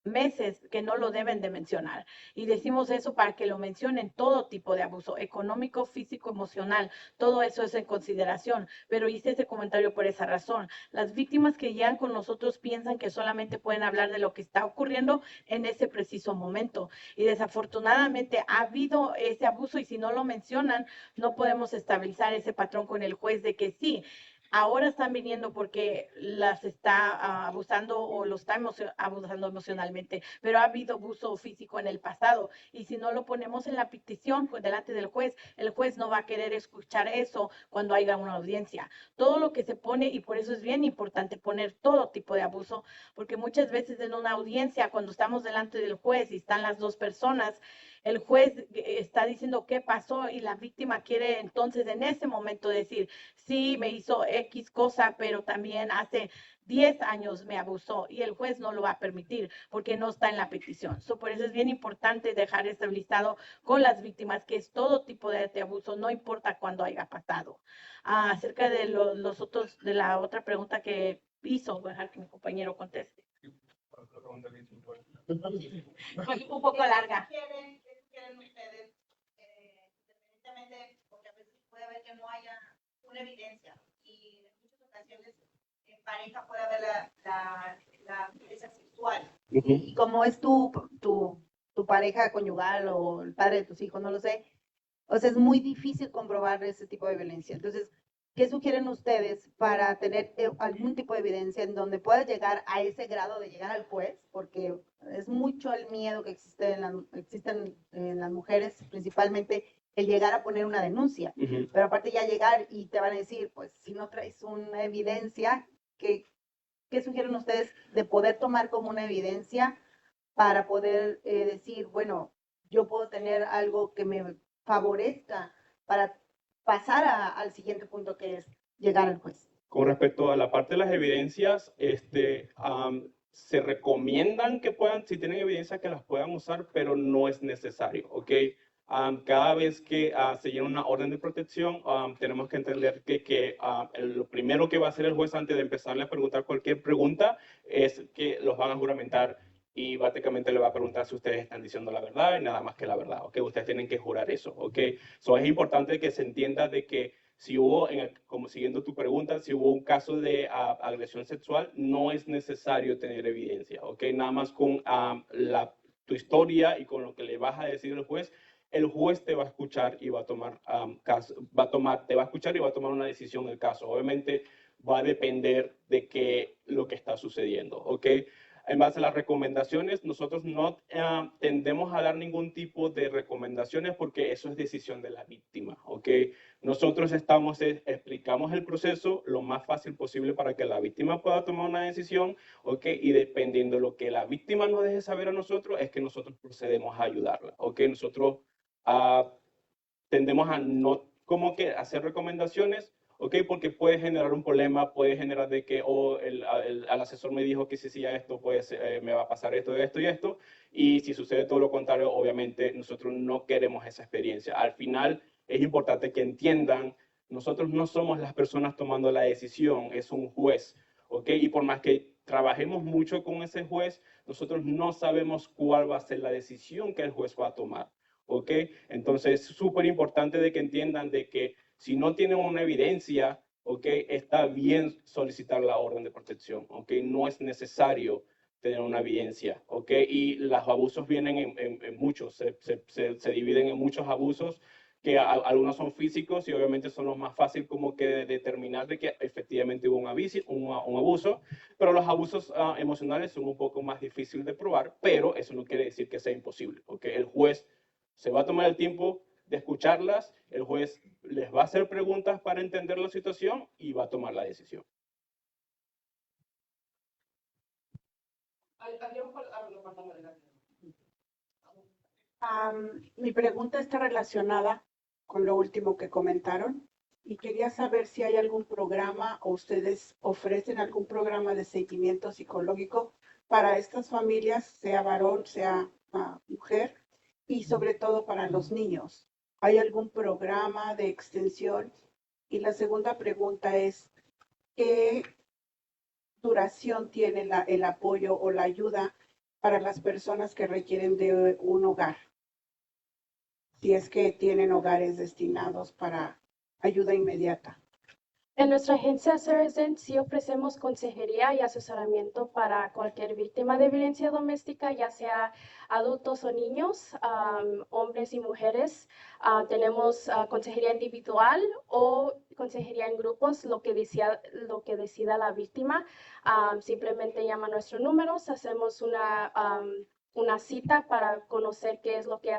meses, que no lo deben de mencionar. Y decimos eso para que lo mencionen, todo tipo de abuso, económico, físico, emocional, todo eso es en consideración. Pero hice ese comentario por esa razón. Las víctimas que llegan con nosotros piensan que solamente pueden hablar de lo que está ocurriendo en ese preciso momento. Y desafortunadamente ha habido ese abuso y si no lo mencionan, no podemos estabilizar ese patrón con el juez de que sí, ahora están viniendo porque las está abusando o lo está abusando emocionalmente, pero ha habido abuso físico en el pasado. Y si no lo ponemos en la petición delante del juez, el juez no va a querer escuchar eso cuando haya una audiencia. Todo lo que se pone, y por eso es bien importante poner todo tipo de abuso, porque muchas veces en una audiencia, cuando estamos delante del juez y están las dos personas, el juez está diciendo qué pasó y la víctima quiere entonces en ese momento decir, sí, me hizo X cosa, pero también hace 10 años me abusó y el juez no lo va a permitir porque no está en la petición. Por eso es bien importante dejar estabilizado con las víctimas que es todo tipo de abuso, no importa cuándo haya pasado. Acerca de los otros, de la otra pregunta que hizo, voy a dejar que mi compañero conteste. Fue un poco larga. ¿Qué quieren ustedes? Independientemente, porque a veces puede haber que no haya una evidencia y en muchas ocasiones en pareja puede haber la violencia sexual. Y como es tu pareja conyugal o el padre de tus hijos, no lo sé, o sea, es muy difícil comprobar ese tipo de violencia. Entonces, ¿qué sugieren ustedes para tener algún tipo de evidencia en donde pueda llegar a ese grado de llegar al juez? Porque es mucho el miedo que existe existen en las mujeres, principalmente el llegar a poner una denuncia. Pero aparte ya llegar y te van a decir, pues si no traes una evidencia, ¿qué sugieren ustedes de poder tomar como una evidencia para poder decir, bueno, yo puedo tener algo que me favorezca para pasar al siguiente punto, que es llegar al juez? Con respecto a la parte de las evidencias, se recomiendan que puedan, si tienen evidencia, que las puedan usar, pero no es necesario, ¿ok? Cada vez que se llena una orden de protección, tenemos que entender que lo primero que va a hacer el juez antes de empezarle a preguntar cualquier pregunta es que los van a juramentar y básicamente le va a preguntar si ustedes están diciendo la verdad y nada más que la verdad, ¿ok? Ustedes tienen que jurar eso, ¿ok? So, es importante que se entienda de que si hubo, como siguiendo tu pregunta, si hubo un caso de agresión sexual, no es necesario tener evidencia, ¿ok? Nada más con tu historia y con lo que le vas a decir al juez, el juez te va a escuchar y va a tomar te va a escuchar y va a tomar una decisión del caso. Obviamente va a depender de qué lo que está sucediendo, ¿ok? En base a las recomendaciones, nosotros no tendemos a dar ningún tipo de recomendaciones porque eso es decisión de la víctima, ¿ok? Nosotros explicamos el proceso lo más fácil posible para que la víctima pueda tomar una decisión, ¿ok? Y dependiendo de lo que la víctima nos deje saber a nosotros, es que nosotros procedemos a ayudarla, ¿ok? Nosotros tendemos a no como que hacer recomendaciones, ¿ok? Porque puede generar un problema, puede generar de que el asesor me dijo que si hacía esto, pues me va a pasar esto, esto y esto. Y si sucede todo lo contrario, obviamente nosotros no queremos esa experiencia. Al final es importante que entiendan, nosotros no somos las personas tomando la decisión, es un juez, ¿ok? Y por más que trabajemos mucho con ese juez, nosotros no sabemos cuál va a ser la decisión que el juez va a tomar, ¿ok? Entonces es súper importante de que entiendan de que si no tienen una evidencia, ¿ok? Está bien solicitar la orden de protección, ¿ok? No es necesario tener una evidencia, ¿ok? Y los abusos vienen en muchos, se dividen en muchos abusos, que algunos son físicos y obviamente son los más fáciles como que de determinar de que efectivamente hubo un abuso, pero los abusos emocionales son un poco más difíciles de probar, pero eso no quiere decir que sea imposible, ¿ok? El juez se va a tomar el tiempo de escucharlas, el juez les va a hacer preguntas para entender la situación y va a tomar la decisión. Mi pregunta está relacionada con lo último que comentaron y quería saber si hay algún programa o ustedes ofrecen algún programa de seguimiento psicológico para estas familias, sea varón, sea mujer, y sobre todo para los niños. ¿Hay algún programa de extensión? Y la segunda pregunta es, ¿qué duración tiene el apoyo o la ayuda para las personas que requieren de un hogar? Si es que tienen hogares destinados para ayuda inmediata. En nuestra agencia Citizen sí ofrecemos consejería y asesoramiento para cualquier víctima de violencia doméstica, ya sea adultos o niños, hombres y mujeres. Tenemos consejería individual o consejería en grupos, lo que decida la víctima. Simplemente llama nuestros números, hacemos una cita para conocer qué es lo que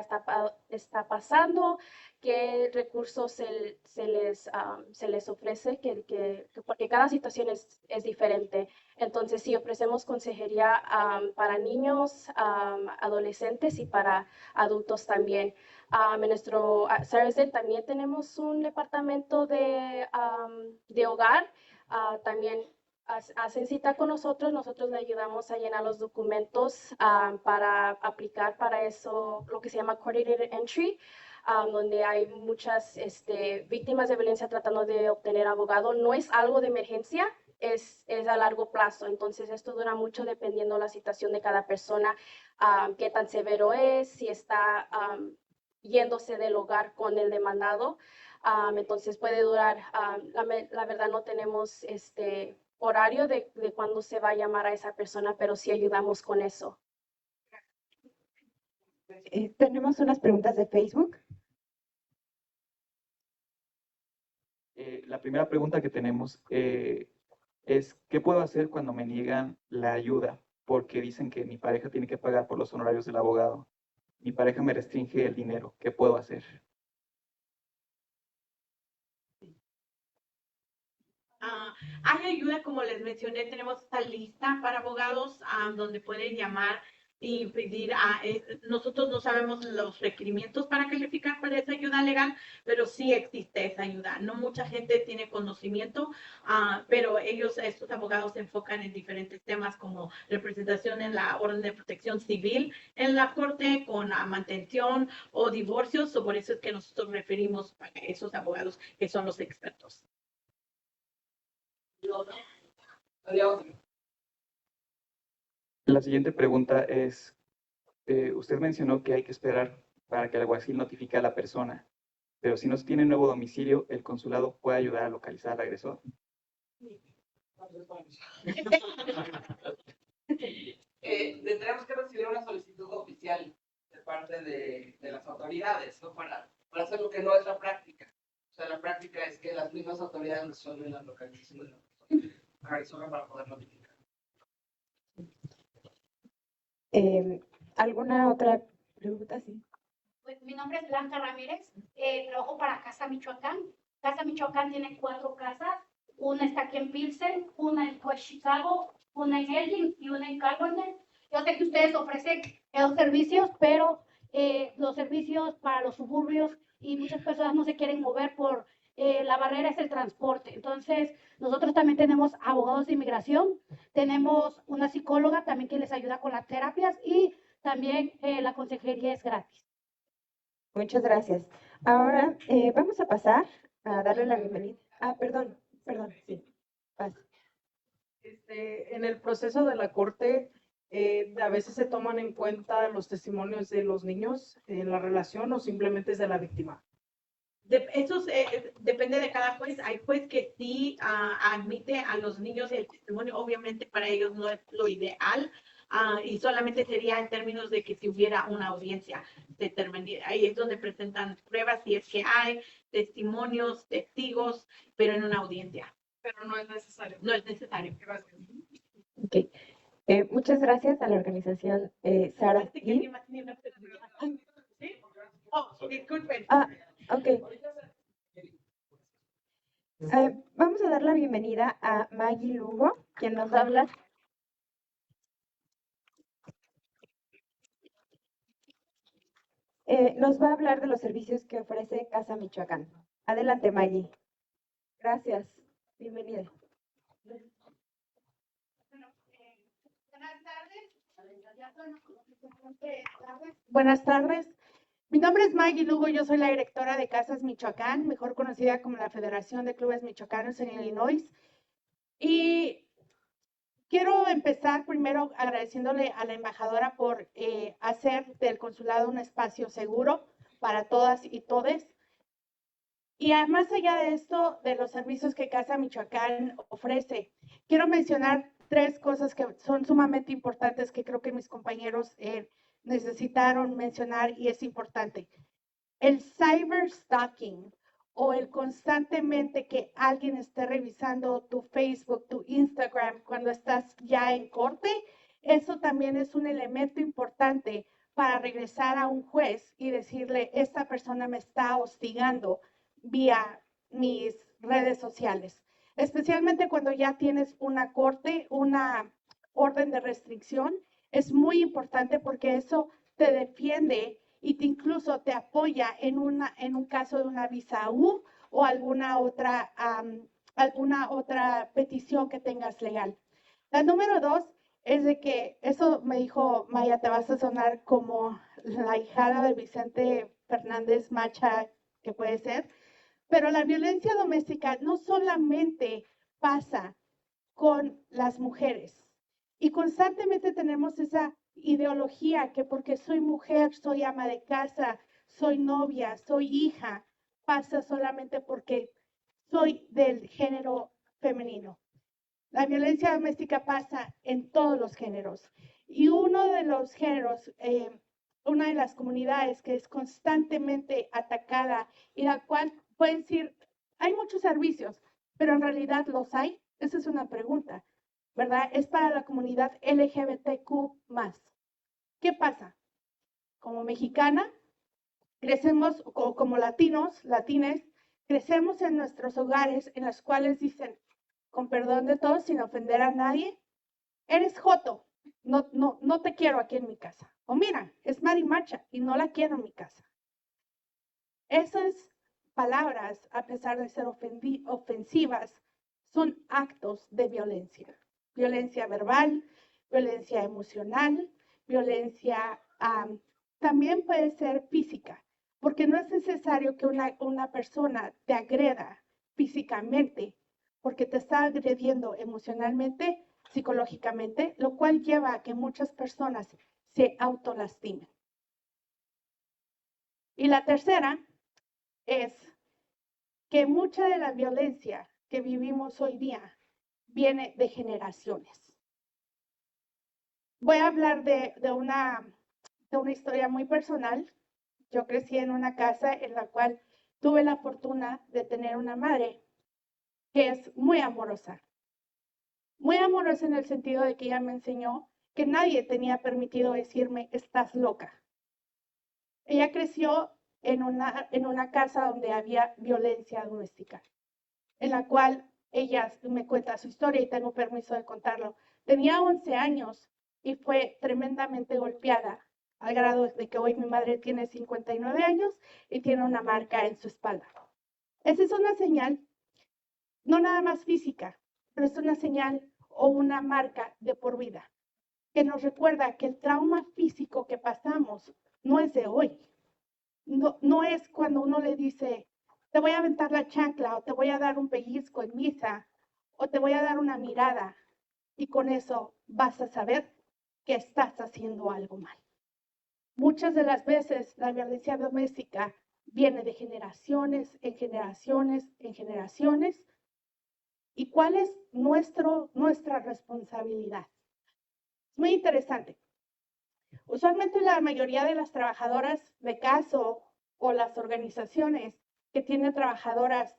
está pasando, qué recursos se les ofrece, porque cada situación es diferente. Entonces, sí, ofrecemos consejería para niños, adolescentes y para adultos también. En nuestro Saracen también tenemos un departamento de hogar. También hacen cita con nosotros le ayudamos a llenar los documentos para aplicar para eso, lo que se llama Coordinated Entry, donde hay muchas víctimas de violencia tratando de obtener abogado. No es algo de emergencia, es a largo plazo. Entonces, esto dura mucho dependiendo la situación de cada persona, qué tan severo es, si está yéndose del hogar con el demandado. Entonces, puede durar, la verdad no tenemos horario de cuándo se va a llamar a esa persona, pero sí ayudamos con eso. Tenemos unas preguntas de Facebook. La primera pregunta que tenemos es, ¿qué puedo hacer cuando me niegan la ayuda? Porque dicen que mi pareja tiene que pagar por los honorarios del abogado. Mi pareja me restringe el dinero. ¿Qué puedo hacer? Hay ayuda, como les mencioné, tenemos esta lista para abogados donde pueden llamar y pedir nosotros no sabemos los requerimientos para calificar para esa ayuda legal, pero sí existe esa ayuda. No mucha gente tiene conocimiento, pero estos abogados se enfocan en diferentes temas como representación en la orden de protección civil en la corte, con mantención o divorcios. Por eso es que nosotros referimos a esos abogados que son los expertos. La siguiente pregunta es, usted mencionó que hay que esperar para que el alguacil notifique a la persona, pero si no tiene nuevo domicilio, ¿el consulado puede ayudar a localizar al agresor? Tendremos que recibir una solicitud oficial de parte de las autoridades, ¿no? Para hacer lo que no es la práctica. O sea, la práctica es que las mismas autoridades resuelven la localización de la persona para poder notificar. ¿Alguna otra pregunta? Sí. Pues, mi nombre es Blanca Ramírez, trabajo para Casa Michoacán. Casa Michoacán tiene 4 casas, una está aquí en Pilsen, una en West Chicago, una en Elgin y una en Carbondale. Yo sé que ustedes ofrecen esos servicios, pero los servicios para los suburbios y muchas personas no se quieren mover por la barrera es el transporte. Entonces, nosotros también tenemos abogados de inmigración, tenemos una psicóloga también que les ayuda con las terapias y también la consejería es gratis. Muchas gracias. Ahora vamos a pasar a darle la bienvenida. Perdón, sí. Pasa. En el proceso de la corte, a veces se toman en cuenta los testimonios de los niños en la relación o simplemente es de la víctima. Eso depende de cada juez. Hay juez que sí admite a los niños el testimonio. Obviamente para ellos no es lo ideal y solamente sería en términos de que si hubiera una audiencia. Ahí es donde presentan pruebas si es que hay testimonios, testigos, pero en una audiencia. Pero no es necesario. No es necesario. Gracias. Okay. Muchas gracias a la organización Sara. Disculpen. Ok. Vamos a dar la bienvenida a Maggie Lugo, quien nos habla. Nos va a hablar de los servicios que ofrece Casa Michoacán. Adelante, Maggie. Gracias. Bienvenida. Buenas tardes. Mi nombre es Maggie Lugo, yo soy la directora de Casas Michoacán, mejor conocida como la Federación de Clubes Michoacanos en Illinois. Y quiero empezar primero agradeciéndole a la embajadora por hacer del consulado un espacio seguro para todas y todes. Y más allá de esto, de los servicios que Casa Michoacán ofrece, quiero mencionar 3 cosas que son sumamente importantes que creo que mis compañeros necesitaron mencionar y es importante. El cyberstalking o el constantemente que alguien esté revisando tu Facebook, tu Instagram cuando estás ya en corte, eso también es un elemento importante para regresar a un juez y decirle, esta persona me está hostigando vía mis redes sociales. Especialmente cuando ya tienes una corte, una orden de restricción, es muy importante porque eso te defiende y incluso te apoya en un caso de una visa U o alguna otra petición que tengas legal. La número 2 es de que, eso me dijo Maya, te vas a sonar como la hijada de Vicente Fernández Macha, que puede ser, pero la violencia doméstica no solamente pasa con las mujeres y constantemente tenemos esa ideología que porque soy mujer, soy ama de casa, soy novia, soy hija, pasa solamente porque soy del género femenino. La violencia doméstica pasa en todos los géneros y uno de los géneros, una de las comunidades que es constantemente atacada y la cual pueden decir, hay muchos servicios, pero en realidad los hay. Esa es una pregunta, ¿verdad? Es para la comunidad LGBTQ+. ¿Qué pasa? Como mexicana, crecemos, o como latinos, latines, crecemos en nuestros hogares en los cuales dicen, con perdón de todos, sin ofender a nadie, eres joto, no te quiero aquí en mi casa. O mira, es marimacha y no la quiero en mi casa. Esas palabras, a pesar de ser ofensivas, son actos de violencia. Violencia verbal, violencia emocional, violencia también puede ser física, porque no es necesario que una persona te agreda físicamente, porque te está agrediendo emocionalmente, psicológicamente, lo cual lleva a que muchas personas se autolastimen. Y la tercera es que mucha de la violencia que vivimos hoy día viene de generaciones. Voy a hablar de una historia muy personal. Yo crecí en una casa en la cual tuve la fortuna de tener una madre que es muy amorosa. Muy amorosa en el sentido de que ella me enseñó que nadie tenía permitido decirme, estás loca. Ella creció en una casa donde había violencia doméstica, en la cual ella me cuenta su historia y tengo permiso de contarlo. Tenía 11 años y fue tremendamente golpeada, al grado de que hoy mi madre tiene 59 años y tiene una marca en su espalda. Esa es una señal, no nada más física, pero es una señal o una marca de por vida, que nos recuerda que el trauma físico que pasamos no es de hoy. No es cuando uno le dice, te voy a aventar la chancla o te voy a dar un pellizco en misa o te voy a dar una mirada y con eso vas a saber que estás haciendo algo mal. Muchas de las veces la violencia doméstica viene de generaciones en generaciones en generaciones. ¿Y cuál es nuestra responsabilidad? Es muy interesante. Usualmente la mayoría de las trabajadoras de caso o las organizaciones que tienen trabajadoras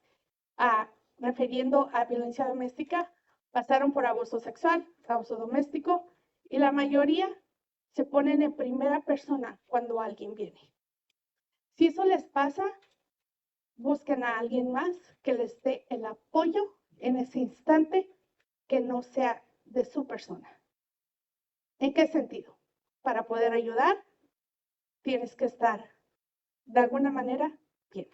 refiriendo a violencia doméstica pasaron por abuso sexual, abuso doméstico, y la mayoría se ponen en primera persona cuando alguien viene. Si eso les pasa, busquen a alguien más que les dé el apoyo en ese instante que no sea de su persona. ¿En qué sentido? Para poder ayudar, tienes que estar de alguna manera bien.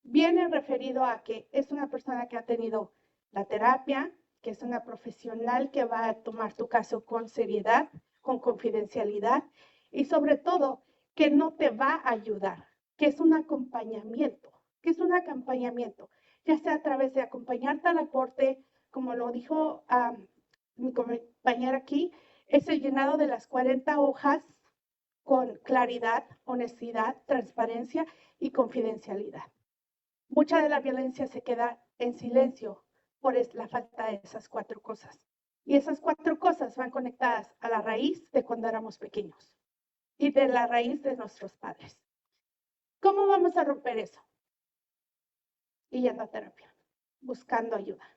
Viene referido a que es una persona que ha tenido la terapia, que es una profesional que va a tomar tu caso con seriedad, con confidencialidad y sobre todo que no te va a ayudar, que es un acompañamiento. ¿Qué es un acompañamiento? Ya sea a través de acompañarte a la corte, como lo dijo mi compañera aquí, es el llenado de las 40 hojas con claridad, honestidad, transparencia y confidencialidad. Mucha de la violencia se queda en silencio por la falta de esas 4 cosas. Y esas 4 cosas van conectadas a la raíz de cuando éramos pequeños y de la raíz de nuestros padres. ¿Cómo vamos a romper eso? y yendo a terapia, buscando ayuda.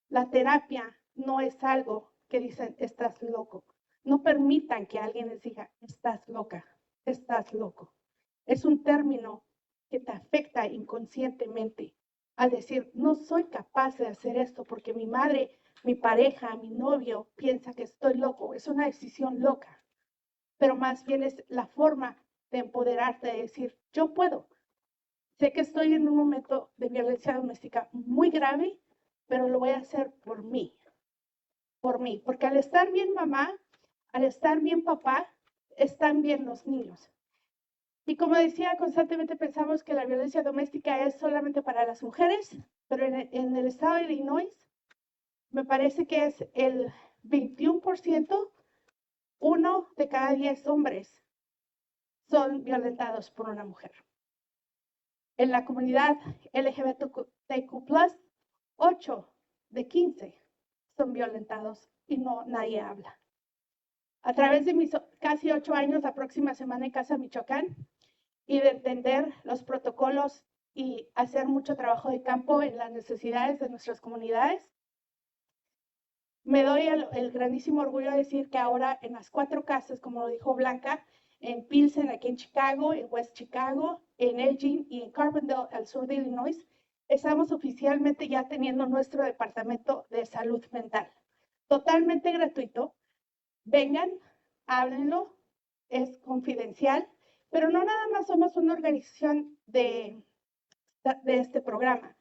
La terapia no es algo que dicen, estás loco. No permitan que alguien les diga, estás loca, estás loco. Es un término que te afecta inconscientemente al decir, no soy capaz de hacer esto porque mi madre, mi pareja, mi novio piensa que estoy loco. Es una decisión loca, pero más bien es la forma de empoderarte, de decir, yo puedo. Sé que estoy en un momento de violencia doméstica muy grave, pero lo voy a hacer por mí, porque al estar bien mamá, al estar bien papá, están bien los niños. Y como decía, constantemente pensamos que la violencia doméstica es solamente para las mujeres, pero en el estado de Illinois me parece que es el 21%, 1 de cada 10 hombres son violentados por una mujer. En la comunidad LGBTQ+, 8 de 15 son violentados y nadie habla. A través de mis casi 8 años, la próxima semana en Casa Michoacán, y de entender los protocolos y hacer mucho trabajo de campo en las necesidades de nuestras comunidades, me doy el grandísimo orgullo de decir que ahora en las 4 casas, como lo dijo Blanca, en Pilsen, aquí en Chicago, en West Chicago, en Elgin y en Carbondale, al sur de Illinois, estamos oficialmente ya teniendo nuestro departamento de salud mental. Totalmente gratuito. Vengan, háblenlo, es confidencial, pero no nada más somos una organización de este programa.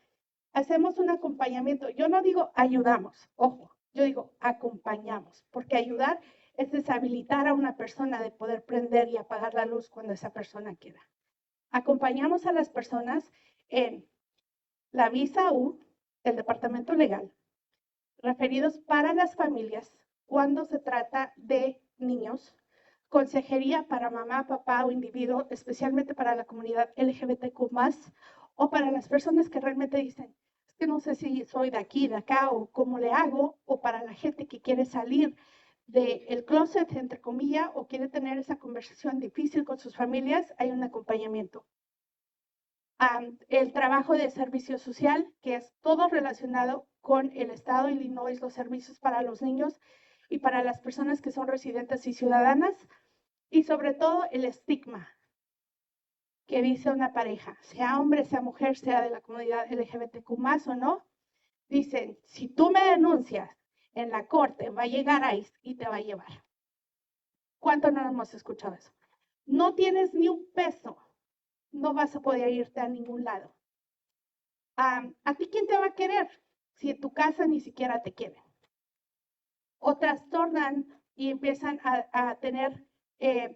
Hacemos un acompañamiento. Yo no digo ayudamos, ojo, yo digo acompañamos, porque ayudar es deshabilitar a una persona de poder prender y apagar la luz cuando esa persona quiera. Acompañamos a las personas en la visa U, el departamento legal, referidos para las familias cuando se trata de niños, consejería para mamá, papá o individuo, especialmente para la comunidad LGBTQ+, o para las personas que realmente dicen, es que no sé si soy de aquí, de acá, o cómo le hago, o para la gente que quiere salir del closet, entre comillas, o quiere tener esa conversación difícil con sus familias, hay un acompañamiento. El trabajo de servicio social, que es todo relacionado con el estado de Illinois, los servicios para los niños y para las personas que son residentes y ciudadanas, y sobre todo el estigma que dice una pareja, sea hombre, sea mujer, sea de la comunidad LGBTQ+ o no, dicen, si tú me denuncias en la corte, va a llegar ICE y te va a llevar. ¿Cuánto no hemos escuchado eso? No tienes ni un peso, no vas a poder irte a ningún lado. ¿A ti quién te va a querer si en tu casa ni siquiera te quieren? O trastornan y empiezan a tener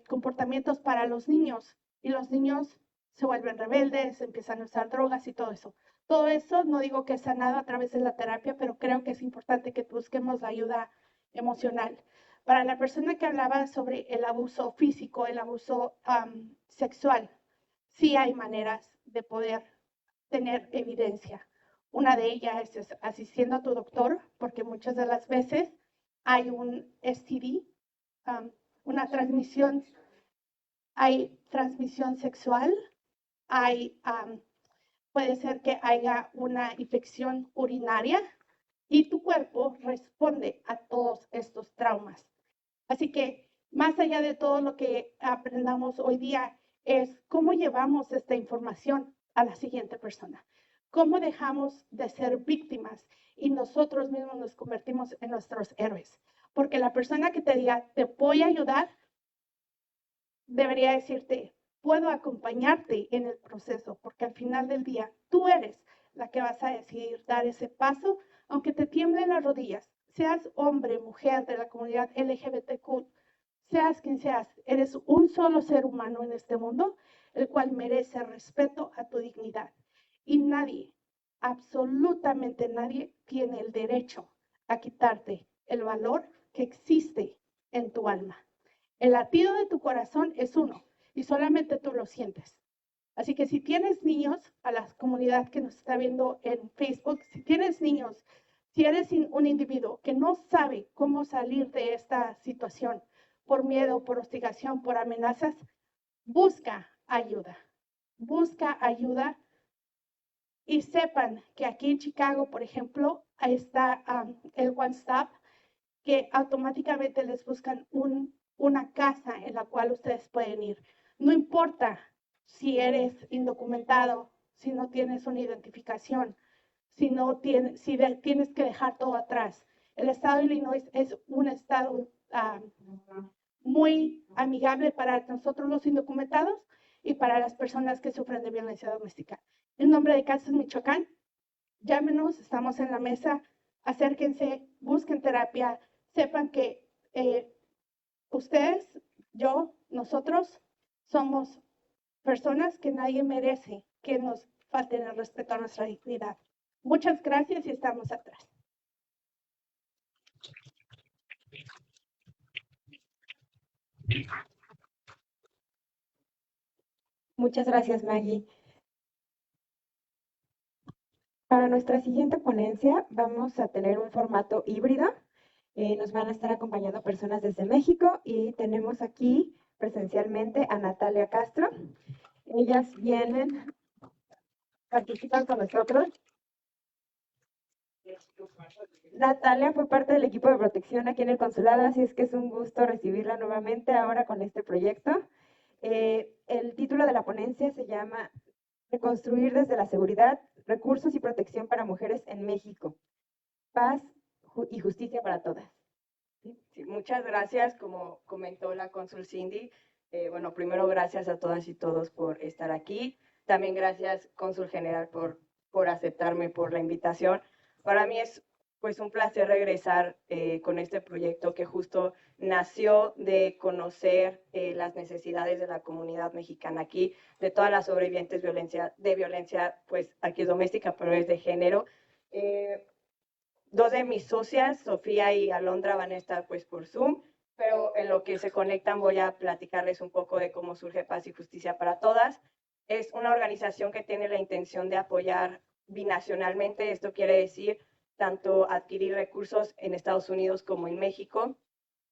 comportamientos para los niños, y los niños se vuelven rebeldes, empiezan a usar drogas y todo eso. Todo eso no digo que es sanado a través de la terapia, pero creo que es importante que busquemos la ayuda emocional. Para la persona que hablaba sobre el abuso físico, el abuso sexual, sí hay maneras de poder tener evidencia. Una de ellas es asistiendo a tu doctor, porque muchas de las veces hay un STD, una transmisión, hay transmisión sexual, puede ser que haya una infección urinaria y tu cuerpo responde a todos estos traumas. Así que más allá de todo lo que aprendamos hoy día es cómo llevamos esta información a la siguiente persona. Cómo dejamos de ser víctimas y nosotros mismos nos convertimos en nuestros héroes. Porque la persona que te diga, te voy a ayudar, debería decirte, puedo acompañarte en el proceso, porque al final del día tú eres la que vas a decidir dar ese paso, aunque te tiemblen las rodillas. Seas hombre, mujer de la comunidad LGBTQ, seas quien seas, eres un solo ser humano en este mundo, el cual merece respeto a tu dignidad. Y nadie, absolutamente nadie, tiene el derecho a quitarte el valor que existe en tu alma. El latido de tu corazón es uno y solamente tú lo sientes. Así que si tienes niños, a la comunidad que nos está viendo en Facebook, si tienes niños, si eres un individuo que no sabe cómo salir de esta situación por miedo, por hostigación, por amenazas, busca ayuda. Busca ayuda y sepan que aquí en Chicago, por ejemplo, ahí está el One Stop, que automáticamente les buscan una casa en la cual ustedes pueden ir. No importa si eres indocumentado, si no tienes una identificación, si tienes que dejar todo atrás. El estado de Illinois es un estado muy amigable para nosotros los indocumentados y para las personas que sufren de violencia doméstica. En nombre de Casas Michoacán, llámenos, estamos en la mesa, acérquense, busquen terapia, sepan que ustedes, yo, nosotros somos personas que nadie merece que nos falten el respeto a nuestra dignidad. Muchas gracias y estamos atrás. Muchas gracias, Maggie. Para nuestra siguiente ponencia vamos a tener un formato híbrido. Nos van a estar acompañando personas desde México y tenemos aquí presencialmente a Natalia Castro. Ellas vienen, participan con nosotros. Natalia fue parte del equipo de protección aquí en el consulado, así es que es un gusto recibirla nuevamente ahora con este proyecto. El título de la ponencia se llama Reconstruir desde la seguridad, recursos y protección para mujeres en México. Paz y justicia para todas. Sí, muchas gracias, como comentó la cónsul Cindy. Bueno, primero gracias a todas y todos por estar aquí. También gracias, cónsul general, por aceptarme, por la invitación. Para mí es pues un placer regresar con este proyecto que justo nació de conocer las necesidades de la comunidad mexicana aquí, de todas las sobrevivientes de violencia, pues aquí es doméstica, pero es de género. Dos de mis socias, Sofía y Alondra, van a estar pues por Zoom, pero en lo que se conectan voy a platicarles un poco de cómo surge Paz y Justicia para Todas. Es una organización que tiene la intención de apoyar binacionalmente, esto quiere decir tanto adquirir recursos en Estados Unidos como en México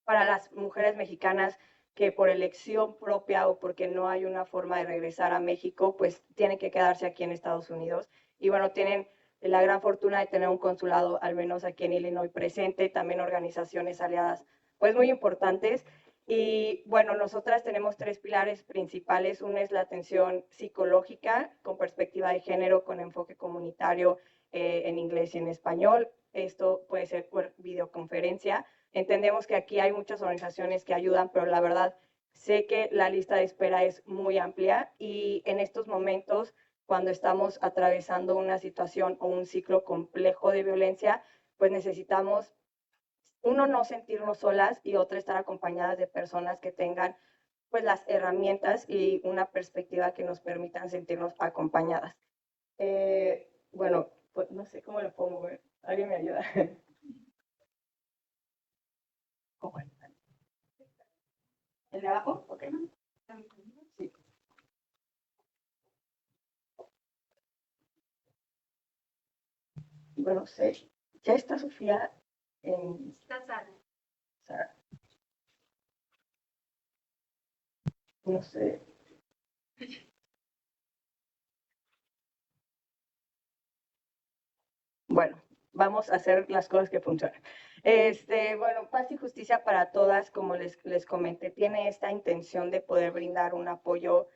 para las mujeres mexicanas que por elección propia o porque no hay una forma de regresar a México, pues tienen que quedarse aquí en Estados Unidos. Y bueno, tienen la gran fortuna de tener un consulado, al menos aquí en Illinois, presente, también organizaciones aliadas, pues muy importantes. Y bueno, nosotras tenemos tres pilares principales. Uno es la atención psicológica con perspectiva de género, con enfoque comunitario en inglés y en español. Esto puede ser por videoconferencia. Entendemos que aquí hay muchas organizaciones que ayudan, pero la verdad sé que la lista de espera es muy amplia y en estos momentos, cuando estamos atravesando una situación o un ciclo complejo de violencia, pues necesitamos, uno, no sentirnos solas y otra, estar acompañadas de personas que tengan pues las herramientas y una perspectiva que nos permitan sentirnos acompañadas. Bueno, pues no sé cómo lo pongo, ver. ¿Alguien me ayuda? ¿El de abajo? Ok. Sí. Bueno, sé, ya está Sofía en... Está Sara. Sara. No sé. Bueno, vamos a hacer las cosas que funcionan. Bueno, Paz y Justicia para Todas, como les comenté, tiene esta intención de poder brindar un apoyo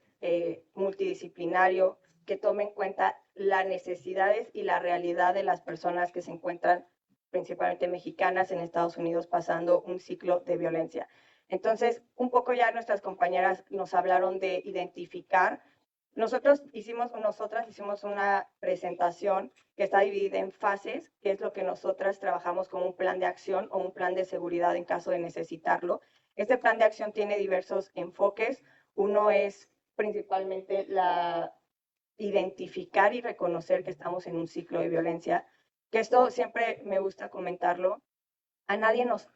multidisciplinario que tome en cuenta las necesidades y la realidad de las personas que se encuentran, principalmente mexicanas, en Estados Unidos pasando un ciclo de violencia. Entonces, un poco ya nuestras compañeras nos hablaron de identificar. Nosotras hicimos una presentación que está dividida en fases, que es lo que nosotras trabajamos como un plan de acción o un plan de seguridad en caso de necesitarlo. Este plan de acción tiene diversos enfoques. Uno es principalmente identificar y reconocer que estamos en un ciclo de violencia, que esto siempre me gusta comentarlo. A nadie nos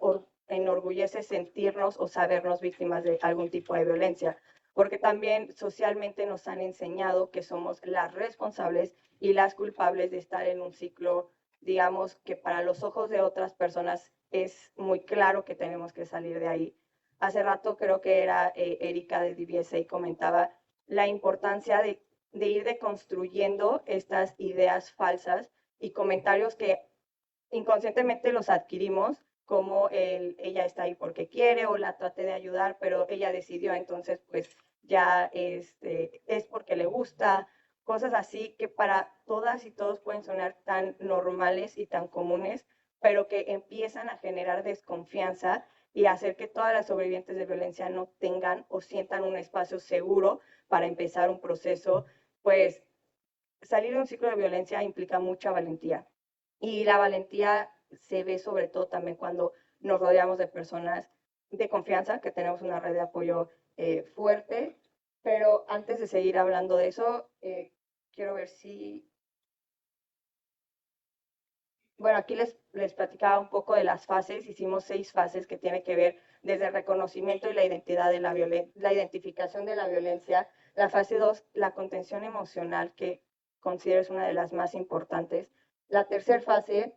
enorgullece sentirnos o sabernos víctimas de algún tipo de violencia, porque también socialmente nos han enseñado que somos las responsables y las culpables de estar en un ciclo, digamos, que para los ojos de otras personas es muy claro que tenemos que salir de ahí. Hace rato creo que era Erika de DBSA comentaba la importancia de de ir deconstruyendo estas ideas falsas y comentarios que inconscientemente los adquirimos, como ella está ahí porque quiere o la traté de ayudar, pero ella decidió, entonces pues ya es porque le gusta, cosas así que para todas y todos pueden sonar tan normales y tan comunes, pero que empiezan a generar desconfianza y hacer que todas las sobrevivientes de violencia no tengan o sientan un espacio seguro para empezar un proceso. Pues salir de un ciclo de violencia implica mucha valentía, y la valentía se ve sobre todo también cuando nos rodeamos de personas de confianza, que tenemos una red de apoyo fuerte. Pero antes de seguir hablando de eso, quiero ver si... Bueno, aquí les platicaba un poco de las fases. Hicimos 6 fases que tienen que ver desde el reconocimiento y la identidad de la identificación de la violencia. La fase 2, la contención emocional, que considero es una de las más importantes. La tercera fase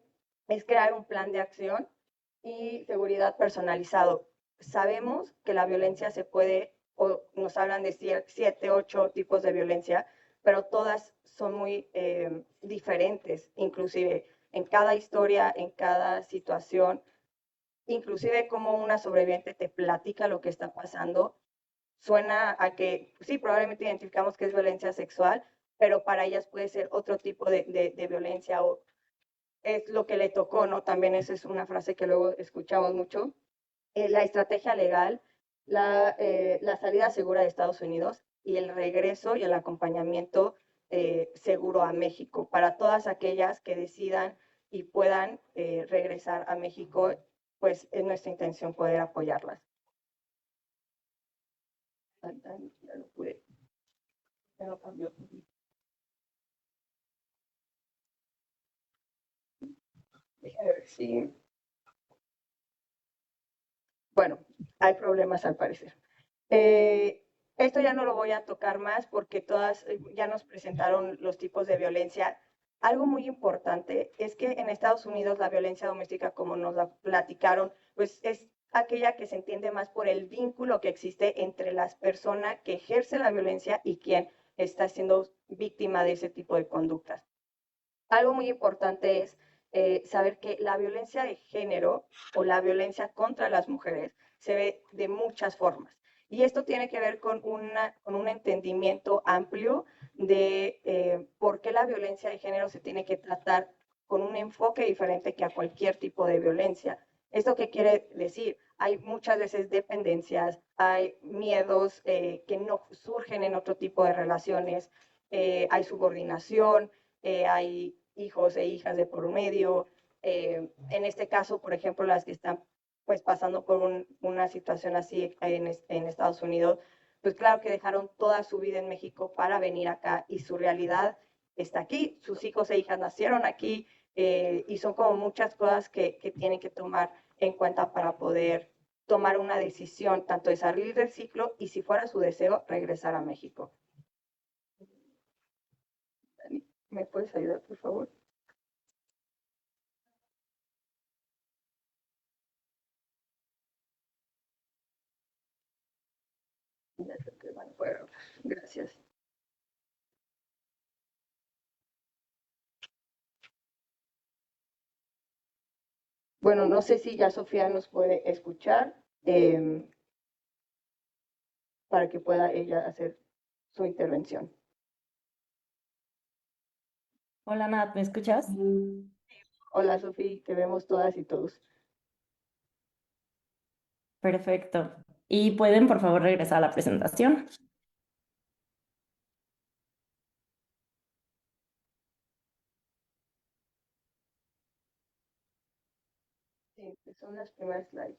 es crear un plan de acción y seguridad personalizado. Sabemos que la violencia se puede, o nos hablan de 7, 8 tipos de violencia, pero todas son muy diferentes, inclusive en cada historia, en cada situación, inclusive como una sobreviviente te platica lo que está pasando. Suena a que sí, probablemente identificamos que es violencia sexual, pero para ellas puede ser otro tipo de violencia, o es lo que le tocó, ¿no? También esa es una frase que luego escuchamos mucho. La estrategia legal, la salida segura de Estados Unidos y el regreso y el acompañamiento seguro a México para todas aquellas que decidan y puedan regresar a México. Pues es nuestra intención poder apoyarlas. Ya lo pude. Ya lo cambió. Déjame ver si... Bueno, hay problemas al parecer. Esto ya no lo voy a tocar más porque todas ya nos presentaron los tipos de violencia. Algo muy importante es que en Estados Unidos la violencia doméstica, como nos la platicaron, pues es aquella que se entiende más por el vínculo que existe entre las personas que ejerce la violencia y quien está siendo víctima de ese tipo de conductas. Algo muy importante es saber que la violencia de género o la violencia contra las mujeres se ve de muchas formas. Y esto tiene que ver con un entendimiento amplio de por qué la violencia de género se tiene que tratar con un enfoque diferente que a cualquier tipo de violencia. ¿Esto qué quiere decir? Hay muchas veces dependencias, hay miedos que no surgen en otro tipo de relaciones, hay subordinación, hay hijos e hijas de por medio. En este caso, por ejemplo, las que están pues pasando por una situación así en Estados Unidos, pues claro que dejaron toda su vida en México para venir acá y su realidad está aquí, sus hijos e hijas nacieron aquí, y son como muchas cosas que tienen que tomar en cuenta para poder tomar una decisión, tanto de salir del ciclo y, si fuera su deseo, regresar a México. ¿Me puedes ayudar, por favor? Ya creo que van fuera. Gracias. Bueno, no sé si ya Sofía nos puede escuchar para que pueda ella hacer su intervención. Hola Nat, ¿me escuchas? Hola Sofía, te vemos todas y todos. Perfecto. ¿Y pueden por favor regresar a la presentación? Sí, son las primeras slides.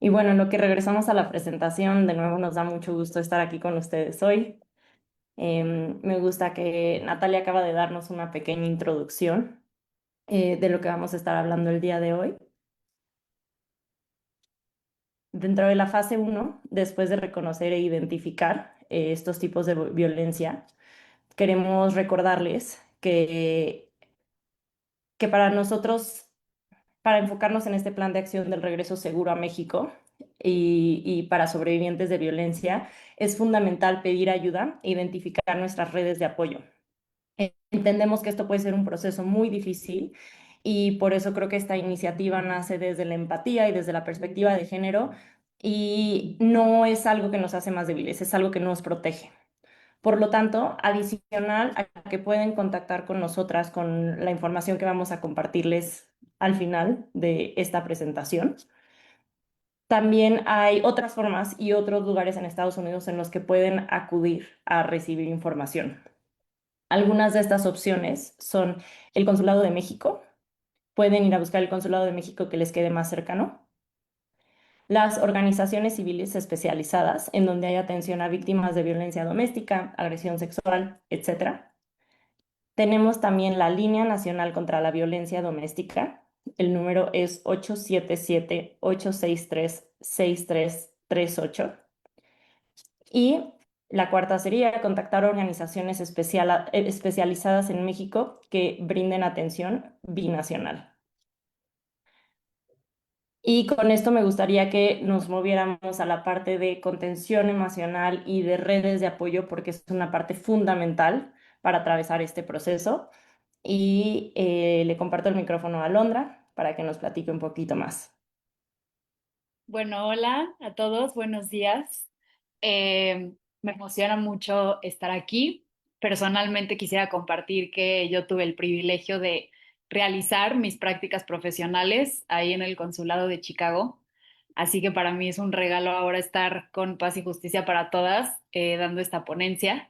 Y bueno, en lo que regresamos a la presentación, de nuevo nos da mucho gusto estar aquí con ustedes hoy. Me gusta que Natalia acaba de darnos una pequeña introducción de lo que vamos a estar hablando el día de hoy. Dentro de la fase 1, después de reconocer e identificar estos tipos de violencia, queremos recordarles que para nosotros, para enfocarnos en este plan de acción del regreso seguro a México y para sobrevivientes de violencia, es fundamental pedir ayuda e identificar nuestras redes de apoyo. Entendemos que esto puede ser un proceso muy difícil y por eso creo que esta iniciativa nace desde la empatía y desde la perspectiva de género y no es algo que nos hace más débiles, es algo que nos protege. Por lo tanto, adicional a que pueden contactar con nosotras con la información que vamos a compartirles al final de esta presentación, también hay otras formas y otros lugares en Estados Unidos en los que pueden acudir a recibir información. Algunas de estas opciones son el Consulado de México. Pueden ir a buscar el Consulado de México que les quede más cercano. Las organizaciones civiles especializadas en donde hay atención a víctimas de violencia doméstica, agresión sexual, etc. Tenemos también la Línea Nacional contra la Violencia Doméstica. El número es 877-863-6338. Y la cuarta sería contactar organizaciones especializadas en México que brinden atención binacional. Y con esto me gustaría que nos moviéramos a la parte de contención emocional y de redes de apoyo, porque es una parte fundamental para atravesar este proceso. Y le comparto el micrófono a Alondra para que nos platique un poquito más. Bueno, hola a todos, buenos días. Me emociona mucho estar aquí. Personalmente quisiera compartir que yo tuve el privilegio de realizar mis prácticas profesionales ahí en el Consulado de Chicago. Así que para mí es un regalo ahora estar con Paz y Justicia para Todas dando esta ponencia.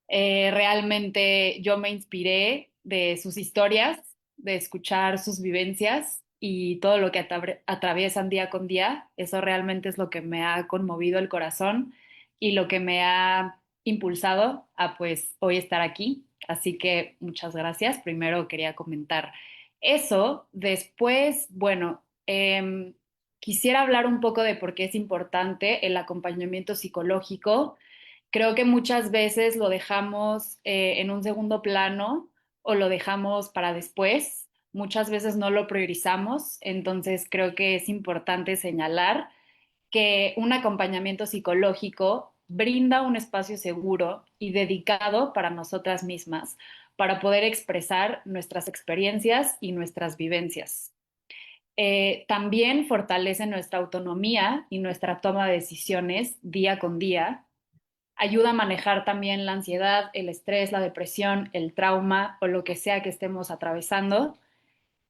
Realmente yo me inspiré de sus historias, de escuchar sus vivencias y todo lo que atraviesan día con día. Eso realmente es lo que me ha conmovido el corazón y lo que me ha impulsado a pues hoy estar aquí. Así que muchas gracias. Primero quería comentar eso. Después, bueno, quisiera hablar un poco de por qué es importante el acompañamiento psicológico. Creo que muchas veces lo dejamos en un segundo plano o lo dejamos para después. Muchas veces no lo priorizamos, entonces creo que es importante señalar que un acompañamiento psicológico brinda un espacio seguro y dedicado para nosotras mismas, para poder expresar nuestras experiencias y nuestras vivencias. También fortalece nuestra autonomía y nuestra toma de decisiones día con día. Ayuda a manejar también la ansiedad, el estrés, la depresión, el trauma o lo que sea que estemos atravesando.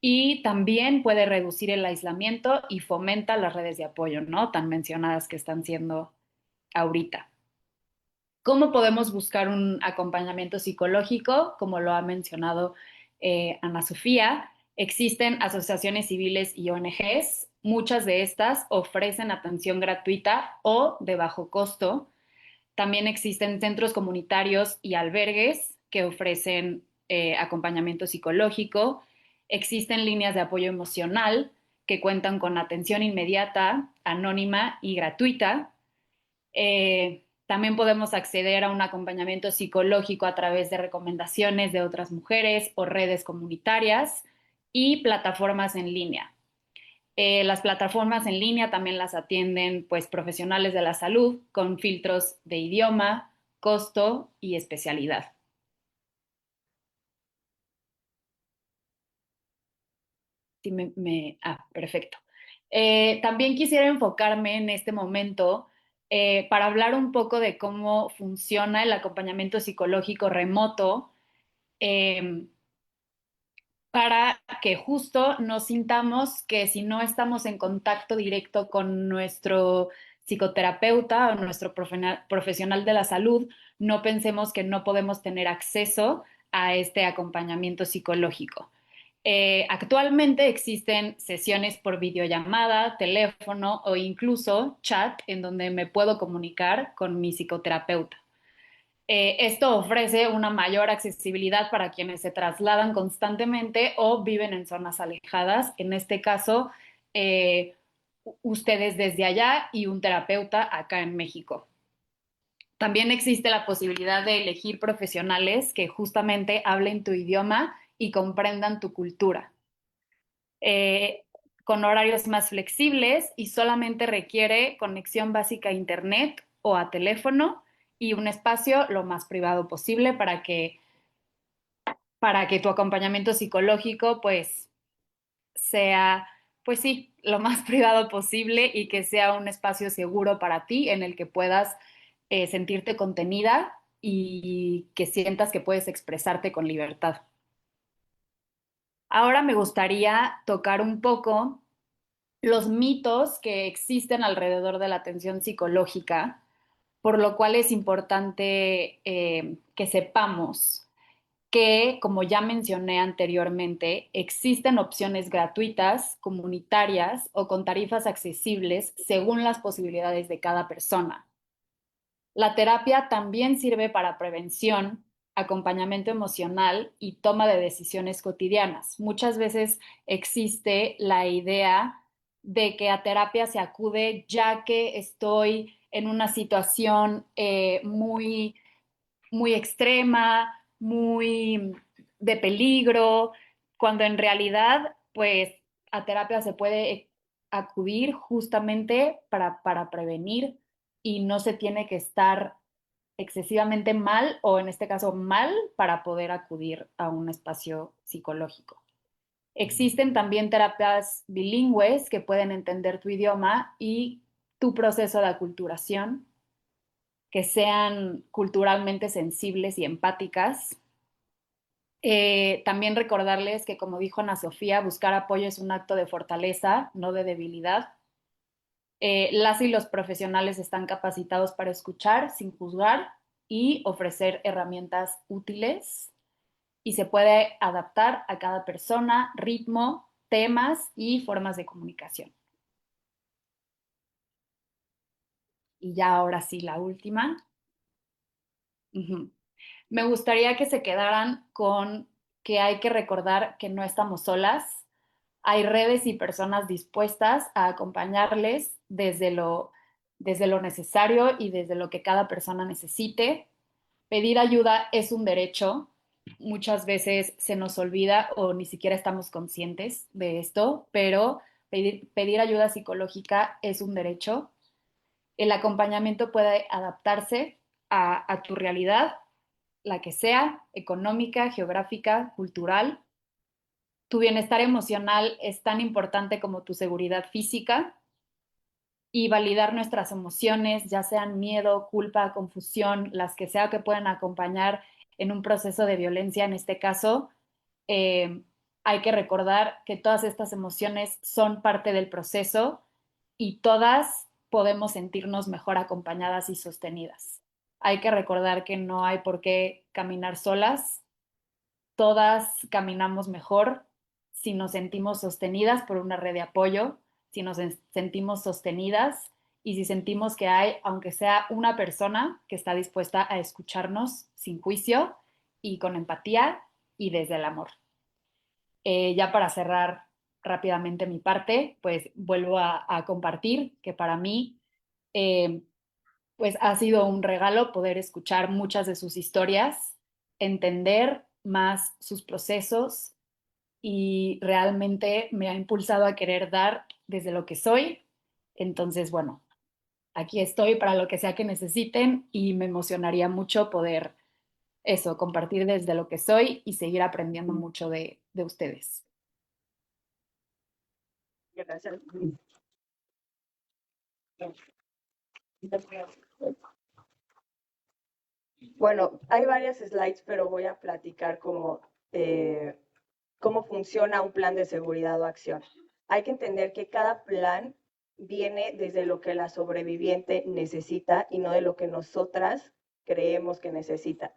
Y también puede reducir el aislamiento y fomenta las redes de apoyo, ¿no? Tan mencionadas que están siendo ahorita. ¿Cómo podemos buscar un acompañamiento psicológico? Como lo ha mencionado Ana Sofía, existen asociaciones civiles y ONGs. Muchas de estas ofrecen atención gratuita o de bajo costo. También existen centros comunitarios y albergues que ofrecen acompañamiento psicológico. Existen líneas de apoyo emocional que cuentan con atención inmediata, anónima y gratuita. También podemos acceder a un acompañamiento psicológico a través de recomendaciones de otras mujeres o redes comunitarias y plataformas en línea. Las plataformas en línea también las atienden pues, profesionales de la salud con filtros de idioma, costo y especialidad. Sí, perfecto. También quisiera enfocarme en este momento para hablar un poco de cómo funciona el acompañamiento psicológico remoto para que justo nos sintamos que si no estamos en contacto directo con nuestro psicoterapeuta o nuestro profesional de la salud, no pensemos que no podemos tener acceso a este acompañamiento psicológico. Actualmente existen sesiones por videollamada, teléfono o incluso chat en donde me puedo comunicar con mi psicoterapeuta. Esto ofrece una mayor accesibilidad para quienes se trasladan constantemente o viven en zonas alejadas. En este caso, ustedes desde allá y un terapeuta acá en México. También existe la posibilidad de elegir profesionales que justamente hablen tu idioma y comprendan tu cultura. Con horarios más flexibles y solamente requiere conexión básica a internet o a teléfono y un espacio lo más privado posible para que tu acompañamiento psicológico pues sea, pues sí, lo más privado posible y que sea un espacio seguro para ti en el que puedas sentirte contenida y que sientas que puedes expresarte con libertad. Ahora me gustaría tocar un poco los mitos que existen alrededor de la atención psicológica, por lo cual es importante que sepamos que, como ya mencioné anteriormente, existen opciones gratuitas, comunitarias o con tarifas accesibles según las posibilidades de cada persona. La terapia también sirve para prevención, acompañamiento emocional y toma de decisiones cotidianas. Muchas veces existe la idea de que a terapia se acude ya que estoy en una situación muy, muy extrema, muy de peligro, cuando en realidad, pues, a terapia se puede acudir justamente para prevenir y no se tiene que estar excesivamente mal o en este caso mal para poder acudir a un espacio psicológico. Existen también terapias bilingües que pueden entender tu idioma y tu proceso de aculturación, que sean culturalmente sensibles y empáticas. También recordarles que, como dijo Ana Sofía, buscar apoyo es un acto de fortaleza, no de debilidad. Las y los profesionales están capacitados para escuchar sin juzgar y ofrecer herramientas útiles y se puede adaptar a cada persona, ritmo, temas y formas de comunicación. Y ya ahora sí, la última. Me gustaría que se quedaran con que hay que recordar que no estamos solas. Hay redes y personas dispuestas a acompañarles desde lo necesario y desde lo que cada persona necesite. Pedir ayuda es un derecho. Muchas veces se nos olvida o ni siquiera estamos conscientes de esto, pero pedir ayuda psicológica es un derecho. El acompañamiento puede adaptarse a tu realidad, la que sea, económica, geográfica, cultural. Tu bienestar emocional es tan importante como tu seguridad física y validar nuestras emociones, ya sean miedo, culpa, confusión, las que sea que puedan acompañar en un proceso de violencia, en este caso, hay que recordar que todas estas emociones son parte del proceso y todas podemos sentirnos mejor acompañadas y sostenidas. Hay que recordar que no hay por qué caminar solas, todas caminamos mejor si nos sentimos sostenidas por una red de apoyo, si nos sentimos sostenidas y si sentimos que hay, aunque sea una persona que está dispuesta a escucharnos sin juicio y con empatía y desde el amor. Ya para cerrar rápidamente mi parte, pues vuelvo a compartir que para mí pues ha sido un regalo poder escuchar muchas de sus historias, entender más sus procesos y realmente me ha impulsado a querer dar desde lo que soy. Entonces, bueno, aquí estoy para lo que sea que necesiten y me emocionaría mucho poder eso, compartir desde lo que soy y seguir aprendiendo mucho de ustedes. Gracias. Bueno, hay varias slides, pero voy a platicar cómo funciona un plan de seguridad o acción. Hay que entender que cada plan viene desde lo que la sobreviviente necesita y no de lo que nosotras creemos que necesita.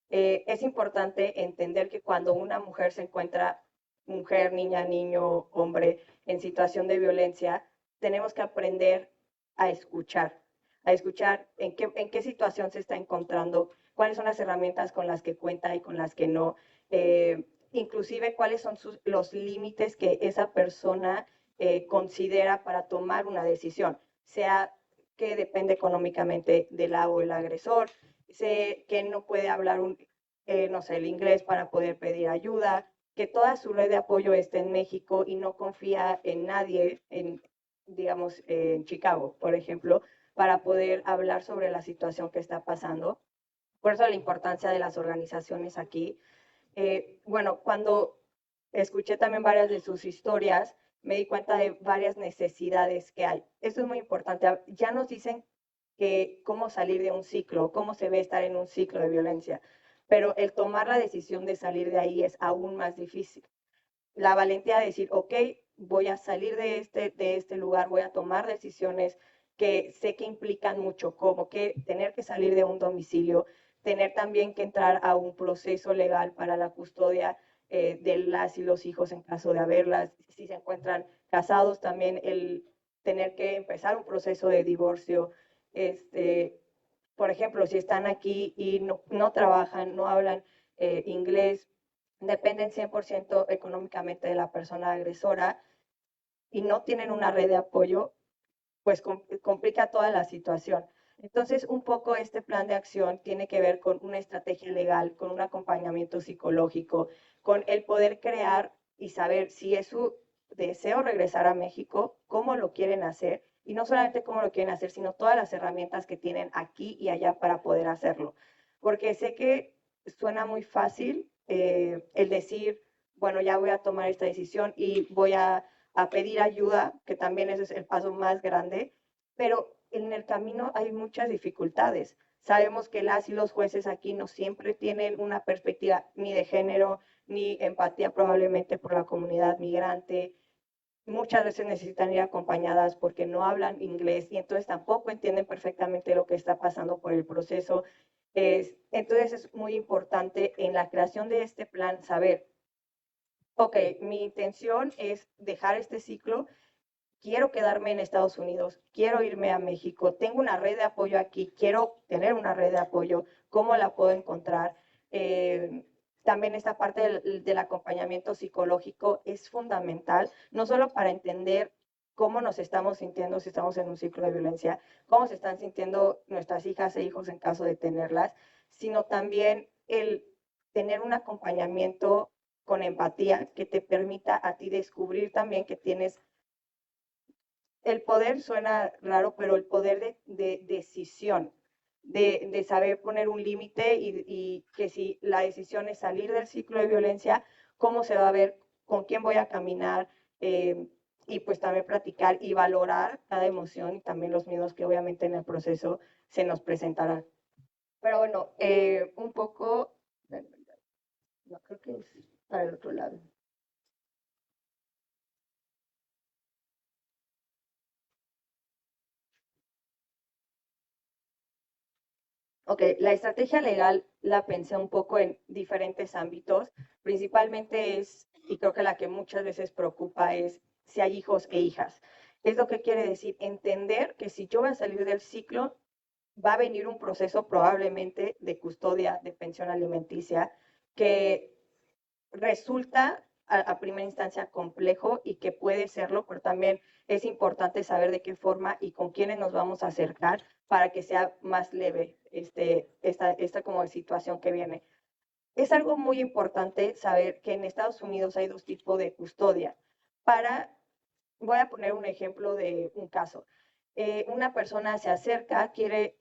Es importante entender que cuando una mujer se encuentra, mujer, niña, niño, hombre, en situación de violencia, tenemos que aprender a escuchar en qué situación se está encontrando, cuáles son las herramientas con las que cuenta y con las que no, inclusive cuáles son los límites que esa persona considera para tomar una decisión, sea que depende económicamente de la o el agresor, que no puede hablar no sé, el inglés para poder pedir ayuda, que toda su red de apoyo está en México y no confía en nadie, digamos, en Chicago, por ejemplo, para poder hablar sobre la situación que está pasando. Por eso la importancia de las organizaciones aquí. Bueno, cuando escuché también varias de sus historias, me di cuenta de varias necesidades que hay. Esto es muy importante. Ya nos dicen que cómo salir de un ciclo, cómo se ve estar en un ciclo de violencia, pero el tomar la decisión de salir de ahí es aún más difícil. La valentía de decir, ok, voy a salir de este lugar, voy a tomar decisiones que sé que implican mucho, como que tener que salir de un domicilio, tener también que entrar a un proceso legal para la custodia de las y los hijos en caso de haberlas, si se encuentran casados, también el tener que empezar un proceso de divorcio. Por ejemplo, si están aquí y no trabajan, no hablan inglés, dependen 100% económicamente de la persona agresora y no tienen una red de apoyo, pues complica toda la situación. Entonces, un poco este plan de acción tiene que ver con una estrategia legal, con un acompañamiento psicológico, con el poder crear y saber si es su deseo regresar a México, cómo lo quieren hacer, y no solamente cómo lo quieren hacer, sino todas las herramientas que tienen aquí y allá para poder hacerlo. Porque sé que suena muy fácil el decir, bueno, ya voy a tomar esta decisión y voy a pedir ayuda, que también ese es el paso más grande, pero en el camino hay muchas dificultades. Sabemos que las y los jueces aquí no siempre tienen una perspectiva ni de género, ni empatía probablemente por la comunidad migrante. Muchas veces necesitan ir acompañadas porque no hablan inglés y entonces tampoco entienden perfectamente lo que está pasando por el proceso. Entonces es muy importante en la creación de este plan saber, ok, mi intención es dejar este ciclo, quiero quedarme en Estados Unidos, quiero irme a México, tengo una red de apoyo aquí, quiero tener una red de apoyo, ¿cómo la puedo encontrar? También esta parte del acompañamiento psicológico es fundamental, no solo para entender cómo nos estamos sintiendo si estamos en un ciclo de violencia, cómo se están sintiendo nuestras hijas e hijos en caso de tenerlas, sino también el tener un acompañamiento con empatía que te permita a ti descubrir también que tienes el poder, suena raro, pero el poder de decisión, de saber poner un límite y que si la decisión es salir del ciclo de violencia, cómo se va a ver, con quién voy a caminar y pues también practicar y valorar cada emoción y también los miedos que obviamente en el proceso se nos presentarán. Pero bueno, un poco, no creo que es para el otro lado. Ok, la estrategia legal la pensé un poco en diferentes ámbitos, principalmente y creo que la que muchas veces preocupa es si hay hijos e hijas. Es lo que quiere decir entender que si yo voy a salir del ciclo, va a venir un proceso probablemente de custodia, de pensión alimenticia, que resulta a primera instancia complejo y que puede serlo, pero también es importante saber de qué forma y con quiénes nos vamos a acercar para que sea más leve esta como situación que viene. Es algo muy importante saber que en Estados Unidos hay dos tipos de custodia. Voy a poner un ejemplo de un caso. Una persona se acerca,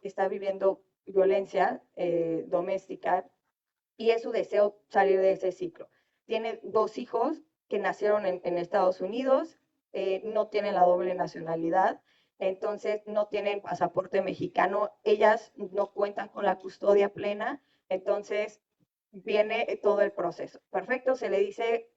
está viviendo violencia doméstica y es su deseo salir de ese ciclo. Tiene 2 hijos que nacieron en Estados Unidos, no tienen la doble nacionalidad, entonces no tienen pasaporte mexicano, ellas no cuentan con la custodia plena, entonces viene todo el proceso. Perfecto, se le dice,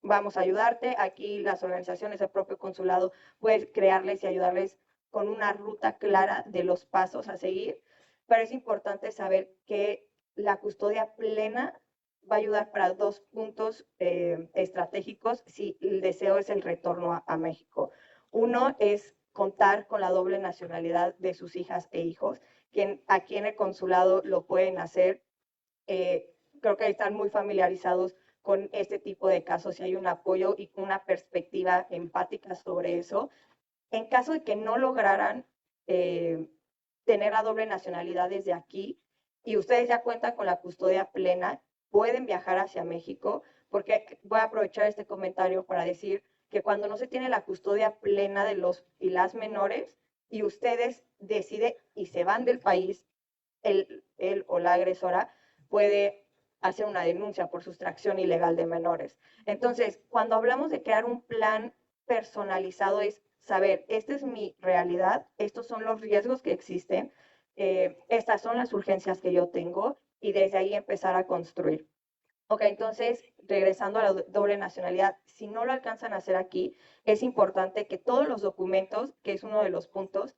vamos a ayudarte, aquí las organizaciones, el propio consulado puede crearles y ayudarles con una ruta clara de los pasos a seguir, pero es importante saber que la custodia plena va a ayudar para 2 puntos estratégicos si el deseo es el retorno a México. Uno es contar con la doble nacionalidad de sus hijas e hijos, que aquí en el consulado lo pueden hacer. Creo que están muy familiarizados con este tipo de casos y hay un apoyo y una perspectiva empática sobre eso. En caso de que no lograran tener la doble nacionalidad desde aquí y ustedes ya cuentan con la custodia plena, pueden viajar hacia México, porque voy a aprovechar este comentario para decir que cuando no se tiene la custodia plena de los y las menores y ustedes deciden y se van del país, él o la agresora puede hacer una denuncia por sustracción ilegal de menores. Entonces, cuando hablamos de crear un plan personalizado es saber, esta es mi realidad, estos son los riesgos que existen, estas son las urgencias que yo tengo y desde ahí empezar a construir. Ok, entonces, regresando a la doble nacionalidad, si no lo alcanzan a hacer aquí, es importante que todos los documentos, que es uno de los puntos,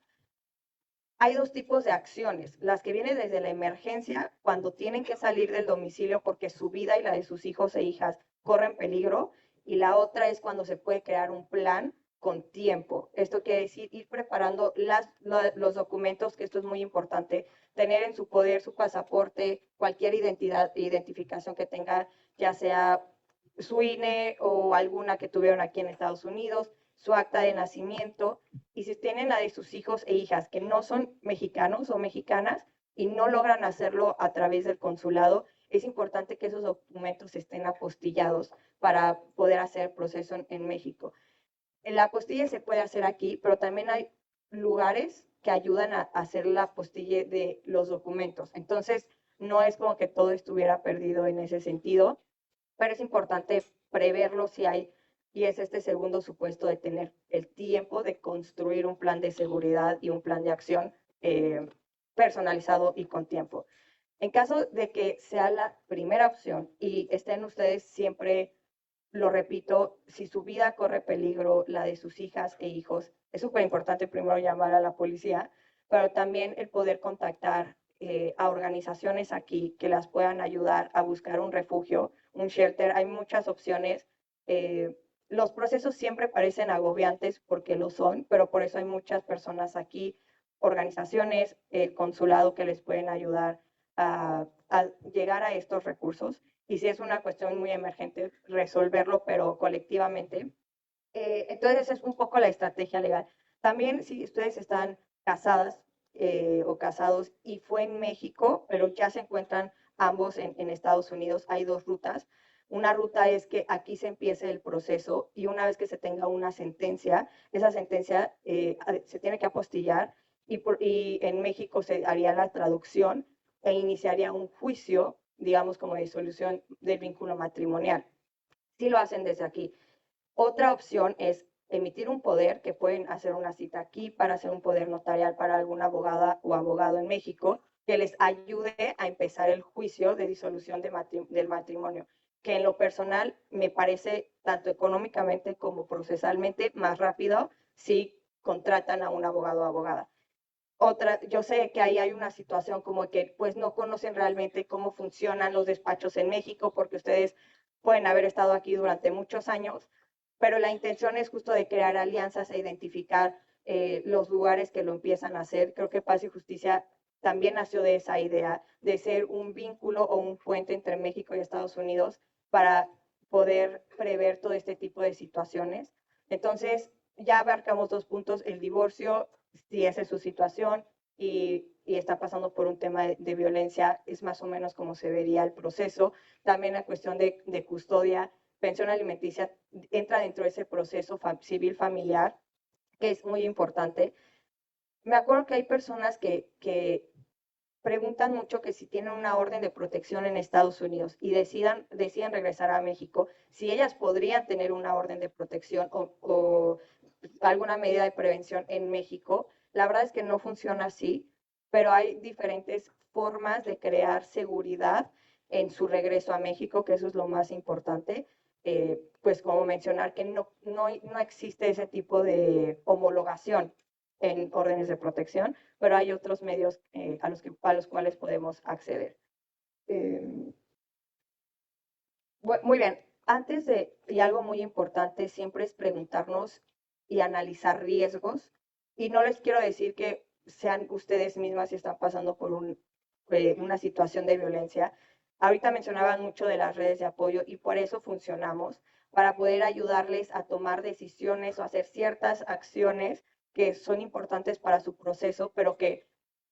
hay dos tipos de acciones, las que vienen desde la emergencia, cuando tienen que salir del domicilio porque su vida y la de sus hijos e hijas corren peligro, y la otra es cuando se puede crear un plan con tiempo. Esto quiere decir ir preparando los documentos, que esto es muy importante, tener en su poder su pasaporte, cualquier identificación que tenga, ya sea su INE o alguna que tuvieron aquí en Estados Unidos, su acta de nacimiento, y si tienen la de sus hijos e hijas que no son mexicanos o mexicanas y no logran hacerlo a través del consulado, es importante que esos documentos estén apostillados para poder hacer el proceso en México. La apostilla se puede hacer aquí, pero también hay lugares que ayudan a hacer la apostilla de los documentos. Entonces, no es como que todo estuviera perdido en ese sentido, pero es importante preverlo si hay, y es este segundo supuesto de tener el tiempo de construir un plan de seguridad y un plan de acción personalizado y con tiempo. En caso de que sea la primera opción y estén ustedes siempre, lo repito, si su vida corre peligro, la de sus hijas e hijos, es súper importante primero llamar a la policía, pero también el poder contactar a organizaciones aquí que las puedan ayudar a buscar un refugio, un shelter. Hay muchas opciones. Los procesos siempre parecen agobiantes porque lo son, pero por eso hay muchas personas aquí, organizaciones, el consulado que les pueden ayudar a llegar a estos recursos. Y si es una cuestión muy emergente, resolverlo, pero colectivamente. Entonces, es un poco la estrategia legal. También, si ustedes están casadas o casados y fue en México, pero ya se encuentran ambos en Estados Unidos, hay dos rutas. Una ruta es que aquí se empiece el proceso y una vez que se tenga una sentencia, esa sentencia se tiene que apostillar y en México se haría la traducción e iniciaría un juicio, digamos, como disolución del vínculo matrimonial. Sí lo hacen desde aquí. Otra opción es emitir un poder, que pueden hacer una cita aquí para hacer un poder notarial para alguna abogada o abogado en México que les ayude a empezar el juicio de disolución del matrimonio, que en lo personal me parece tanto económicamente como procesalmente más rápido si contratan a un abogado o abogada. Otra, yo sé que ahí hay una situación como que pues no conocen realmente cómo funcionan los despachos en México porque ustedes pueden haber estado aquí durante muchos años, pero la intención es justo de crear alianzas e identificar los lugares que lo empiezan a hacer. Creo que Paz y Justicia también nació de esa idea de ser un vínculo o un puente entre México y Estados Unidos para poder prever todo este tipo de situaciones. Entonces, ya abarcamos dos puntos, el divorcio, si esa es su situación y está pasando por un tema de violencia, es más o menos como se vería el proceso. También la cuestión de custodia, pensión alimenticia entra dentro de ese proceso civil familiar, que es muy importante. Me acuerdo que hay personas que preguntan mucho que si tienen una orden de protección en Estados Unidos y deciden regresar a México, si ellas podrían tener una orden de protección o alguna medida de prevención en México. La verdad es que no funciona así, pero hay diferentes formas de crear seguridad en su regreso a México, que eso es lo más importante. Pues como mencionar que no existe ese tipo de homologación en órdenes de protección, pero hay otros medios a los cuales podemos acceder. Muy bien, y algo muy importante siempre es preguntarnos y analizar riesgos, y no les quiero decir que sean ustedes mismas si están pasando por una situación de violencia. Ahorita mencionaban mucho de las redes de apoyo y por eso funcionamos, para poder ayudarles a tomar decisiones o hacer ciertas acciones que son importantes para su proceso, pero que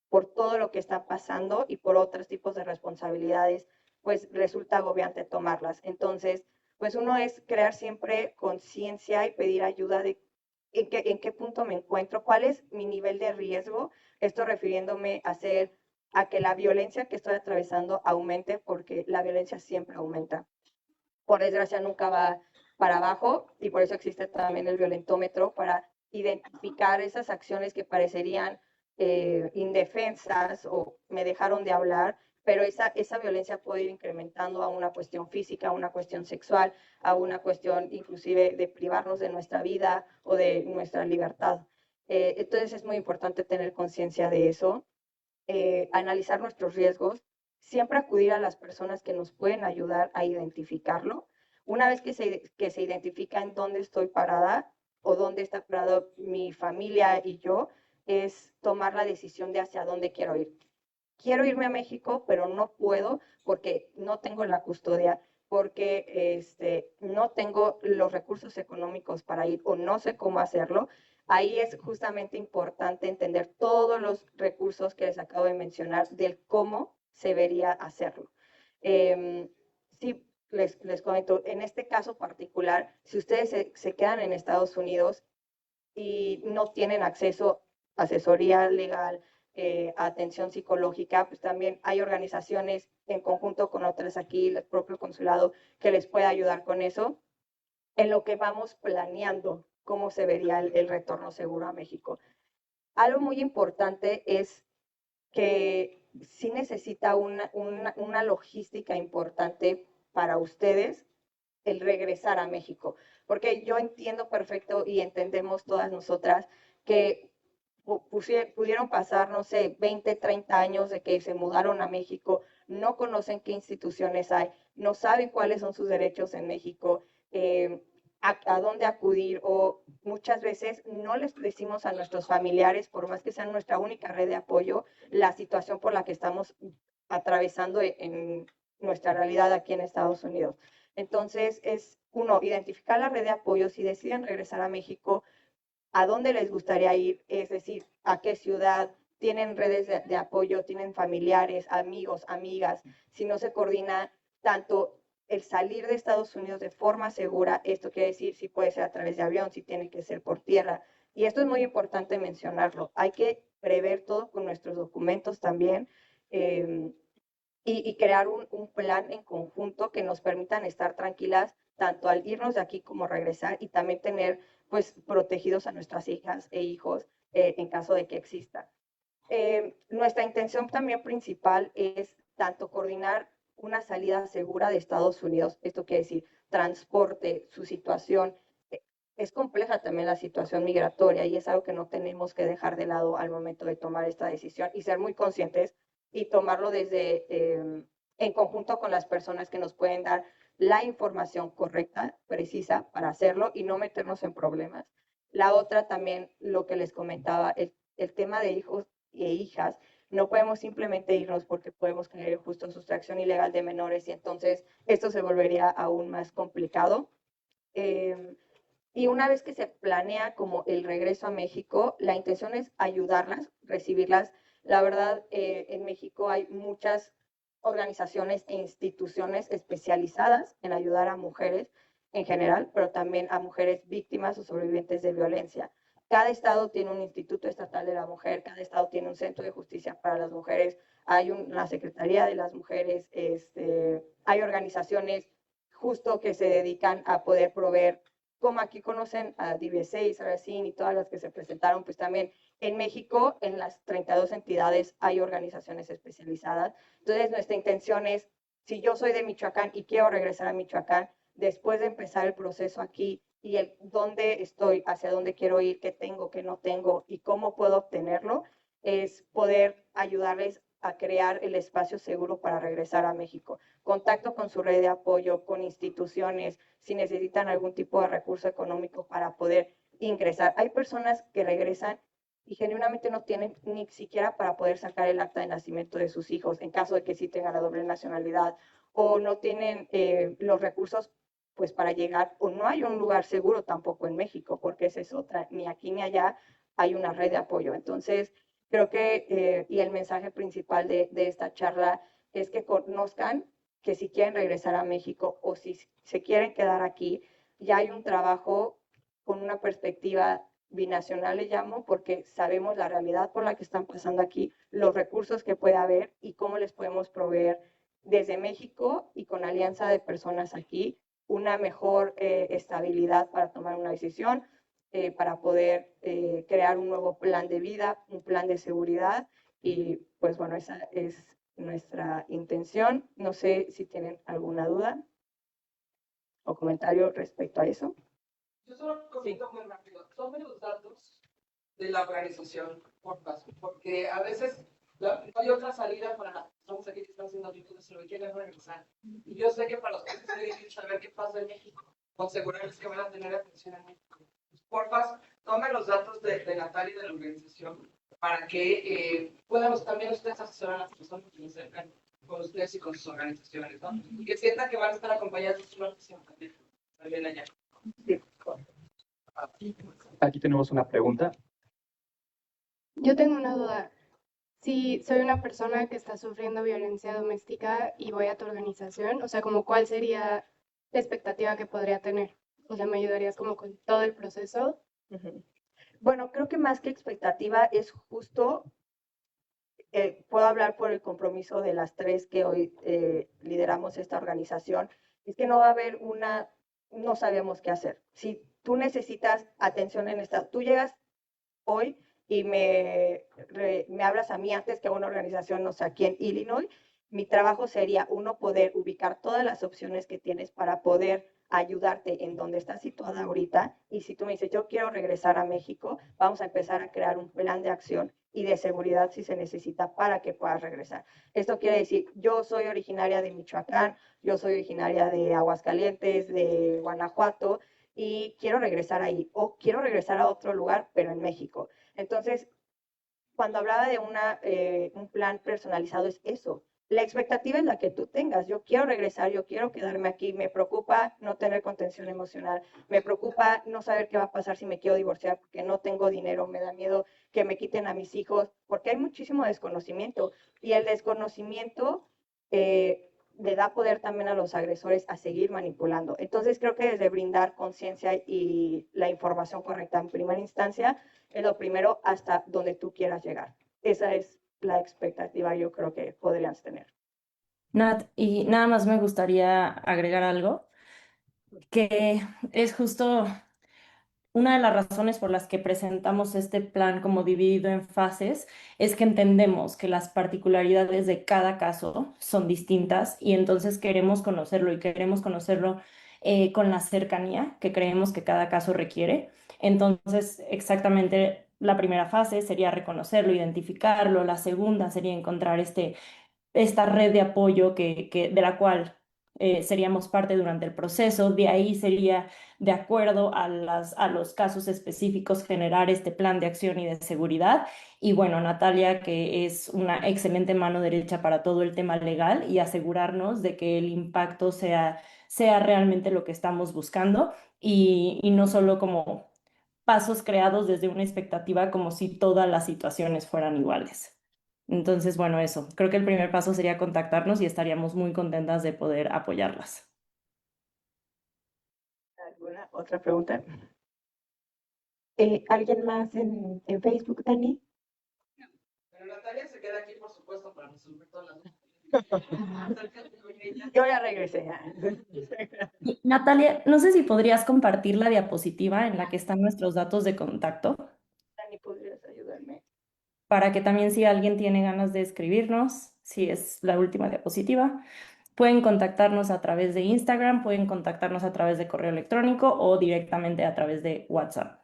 por todo lo que está pasando y por otros tipos de responsabilidades, pues resulta agobiante tomarlas. Entonces, pues uno es crear siempre conciencia y pedir ayuda de en qué punto me encuentro, cuál es mi nivel de riesgo. Esto refiriéndome a que la violencia que estoy atravesando aumente, porque la violencia siempre aumenta. Por desgracia nunca va para abajo, y por eso existe también el violentómetro, para identificar esas acciones que parecerían indefensas o me dejaron de hablar, pero esa violencia puede ir incrementando a una cuestión física, a una cuestión sexual, a una cuestión inclusive de privarnos de nuestra vida o de nuestra libertad. Entonces es muy importante tener conciencia de eso, analizar nuestros riesgos, siempre acudir a las personas que nos pueden ayudar a identificarlo. Una vez que se identifica en dónde estoy parada o dónde está parada mi familia y yo, es tomar la decisión de hacia dónde quiero ir. Quiero irme a México, pero no puedo porque no tengo la custodia, porque no tengo los recursos económicos para ir o no sé cómo hacerlo. Ahí es justamente importante entender todos los recursos que les acabo de mencionar del cómo se debería hacerlo. Sí, les comento, en este caso particular, si ustedes se quedan en Estados Unidos y no tienen acceso a asesoría legal, atención psicológica, pues también hay organizaciones en conjunto con otras aquí, el propio consulado, que les puede ayudar con eso, en lo que vamos planeando cómo se vería el retorno seguro a México. Algo muy importante es que sí necesita una logística importante para ustedes el regresar a México, porque yo entiendo perfecto y entendemos todas nosotras que pudieron pasar, no sé, 20, 30 años de que se mudaron a México, no conocen qué instituciones hay, no saben cuáles son sus derechos en México, a dónde acudir, o muchas veces no les decimos a nuestros familiares, por más que sean nuestra única red de apoyo, la situación por la que estamos atravesando en nuestra realidad aquí en Estados Unidos. Entonces, es uno, identificar la red de apoyo. Si deciden regresar a México, a dónde les gustaría ir, es decir, a qué ciudad, tienen redes de apoyo, tienen familiares, amigos, amigas. Si no se coordina tanto el salir de Estados Unidos de forma segura, esto quiere decir si puede ser a través de avión, si tiene que ser por tierra. Y esto es muy importante mencionarlo. Hay que prever todo con nuestros documentos también, y crear un plan en conjunto que nos permitan estar tranquilas tanto al irnos de aquí como regresar, y también tener pues protegidos a nuestras hijas e hijos en caso de que exista. Nuestra intención también principal es tanto coordinar una salida segura de Estados Unidos, esto quiere decir transporte, su situación. Es compleja también la situación migratoria, y es algo que no tenemos que dejar de lado al momento de tomar esta decisión, y ser muy conscientes y tomarlo en conjunto con las personas que nos pueden dar la información correcta, precisa para hacerlo y no meternos en problemas. La otra también, lo que les comentaba, el tema de hijos e hijas. No podemos simplemente irnos porque podemos caer en justo sustracción ilegal de menores, y entonces esto se volvería aún más complicado. Y una vez que se planea como el regreso a México, la intención es ayudarlas, recibirlas. La verdad, en México hay muchas organizaciones e instituciones especializadas en ayudar a mujeres en general, pero también a mujeres víctimas o sobrevivientes de violencia. Cada estado tiene un instituto estatal de la mujer, cada estado tiene un centro de justicia para las mujeres, hay una secretaría de las mujeres, hay organizaciones justo que se dedican a poder proveer, como aquí conocen a DBSA, Saracen y todas las que se presentaron, pues también en México, en las 32 entidades hay organizaciones especializadas. Entonces, nuestra intención es, si yo soy de Michoacán y quiero regresar a Michoacán, después de empezar el proceso aquí y el dónde estoy, hacia dónde quiero ir, qué tengo, qué no tengo y cómo puedo obtenerlo, es poder ayudarles a crear el espacio seguro para regresar a México. Contacto con su red de apoyo, con instituciones, si necesitan algún tipo de recurso económico para poder ingresar. Hay personas que regresan y genuinamente no tienen ni siquiera para poder sacar el acta de nacimiento de sus hijos, en caso de que sí tengan la doble nacionalidad, o no tienen los recursos pues para llegar, o no hay un lugar seguro tampoco en México, porque esa es otra, ni aquí ni allá hay una red de apoyo. Entonces, creo que, y el mensaje principal de esta charla es que conozcan que si quieren regresar a México o si se quieren quedar aquí, ya hay un trabajo con una perspectiva binacional, le llamo, porque sabemos la realidad por la que están pasando aquí, los recursos que puede haber y cómo les podemos proveer desde México y con alianza de personas aquí una mejor estabilidad para tomar una decisión, para poder crear un nuevo plan de vida, un plan de seguridad y pues bueno, esa es nuestra intención. No sé si tienen alguna duda o comentario respecto a eso. Yo solo comento muy rápido. Tomen los datos de la organización, por paso, porque a veces no hay otra salida para las personas aquí que están haciendo auditorías, lo que quieren regresar. Y yo sé que para ustedes es muy difícil saber qué pasa en México, o asegurarles que van a tener atención en México. Porfa, tomen los datos de Natalia y de la organización para que puedan también ustedes asesorar a las personas que se acercan con ustedes y con sus organizaciones, ¿no? Y que sientan que van a estar acompañados de su organización también allá. Aquí tenemos una pregunta. Yo tengo una duda. Si soy una persona que está sufriendo violencia doméstica y voy a tu organización, o sea, como cuál sería la expectativa que podría tener. O sea, me ayudarías como con todo el proceso. Bueno, creo que más que expectativa es justo, puedo hablar por el compromiso de las tres que hoy lideramos esta organización, es que no va a haber no sabemos qué hacer. Si tú necesitas atención en esta, tú llegas hoy y me hablas a mí antes que a una organización, no sé, aquí en Illinois, mi trabajo sería, uno, poder ubicar todas las opciones que tienes para poder ayudarte en donde estás situada ahorita. Y si tú me dices, yo quiero regresar a México, vamos a empezar a crear un plan de acción y de seguridad si se necesita para que puedas regresar. Esto quiere decir, yo soy originaria de Michoacán, yo soy originaria de Aguascalientes, de Guanajuato, y quiero regresar ahí, o quiero regresar a otro lugar, pero en México. Entonces, cuando hablaba de un plan personalizado, es eso. La expectativa es la que tú tengas. Yo quiero regresar, yo quiero quedarme aquí. Me preocupa no tener contención emocional. Me preocupa no saber qué va a pasar si me quiero divorciar porque no tengo dinero. Me da miedo que me quiten a mis hijos porque hay muchísimo desconocimiento. Y el desconocimiento le da poder también a los agresores a seguir manipulando. Entonces, creo que desde brindar conciencia y la información correcta en primera instancia es lo primero hasta donde tú quieras llegar. Esa es la expectativa, yo creo que podrías tener. Nat, y nada más me gustaría agregar algo, que es justo una de las razones por las que presentamos este plan como dividido en fases, es que entendemos que las particularidades de cada caso son distintas y entonces queremos conocerlo y queremos conocerlo con la cercanía que creemos que cada caso requiere. Entonces, exactamente la primera fase sería reconocerlo, identificarlo. La segunda sería encontrar esta red de apoyo de la cual seríamos parte durante el proceso. De ahí sería, de acuerdo a los casos específicos, generar este plan de acción y de seguridad. Y bueno, Natalia, que es una excelente mano derecha para todo el tema legal y asegurarnos de que el impacto sea realmente lo que estamos buscando y no solo como pasos creados desde una expectativa como si todas las situaciones fueran iguales. Entonces, bueno, eso. Creo que el primer paso sería contactarnos y estaríamos muy contentas de poder apoyarlas. ¿Alguna otra pregunta? ¿Alguien más en Facebook, Dani? Pero Natalia se queda aquí, por supuesto, para resolver todas las dudas. Yo ya regresé. Natalia, no sé si podrías compartir la diapositiva en la que están nuestros datos de contacto, Dani, ¿podrías ayudarme? para que también si alguien tiene ganas de escribirnos, si es la última diapositiva, pueden contactarnos a través de Instagram, pueden contactarnos a través de correo electrónico o directamente a través de WhatsApp.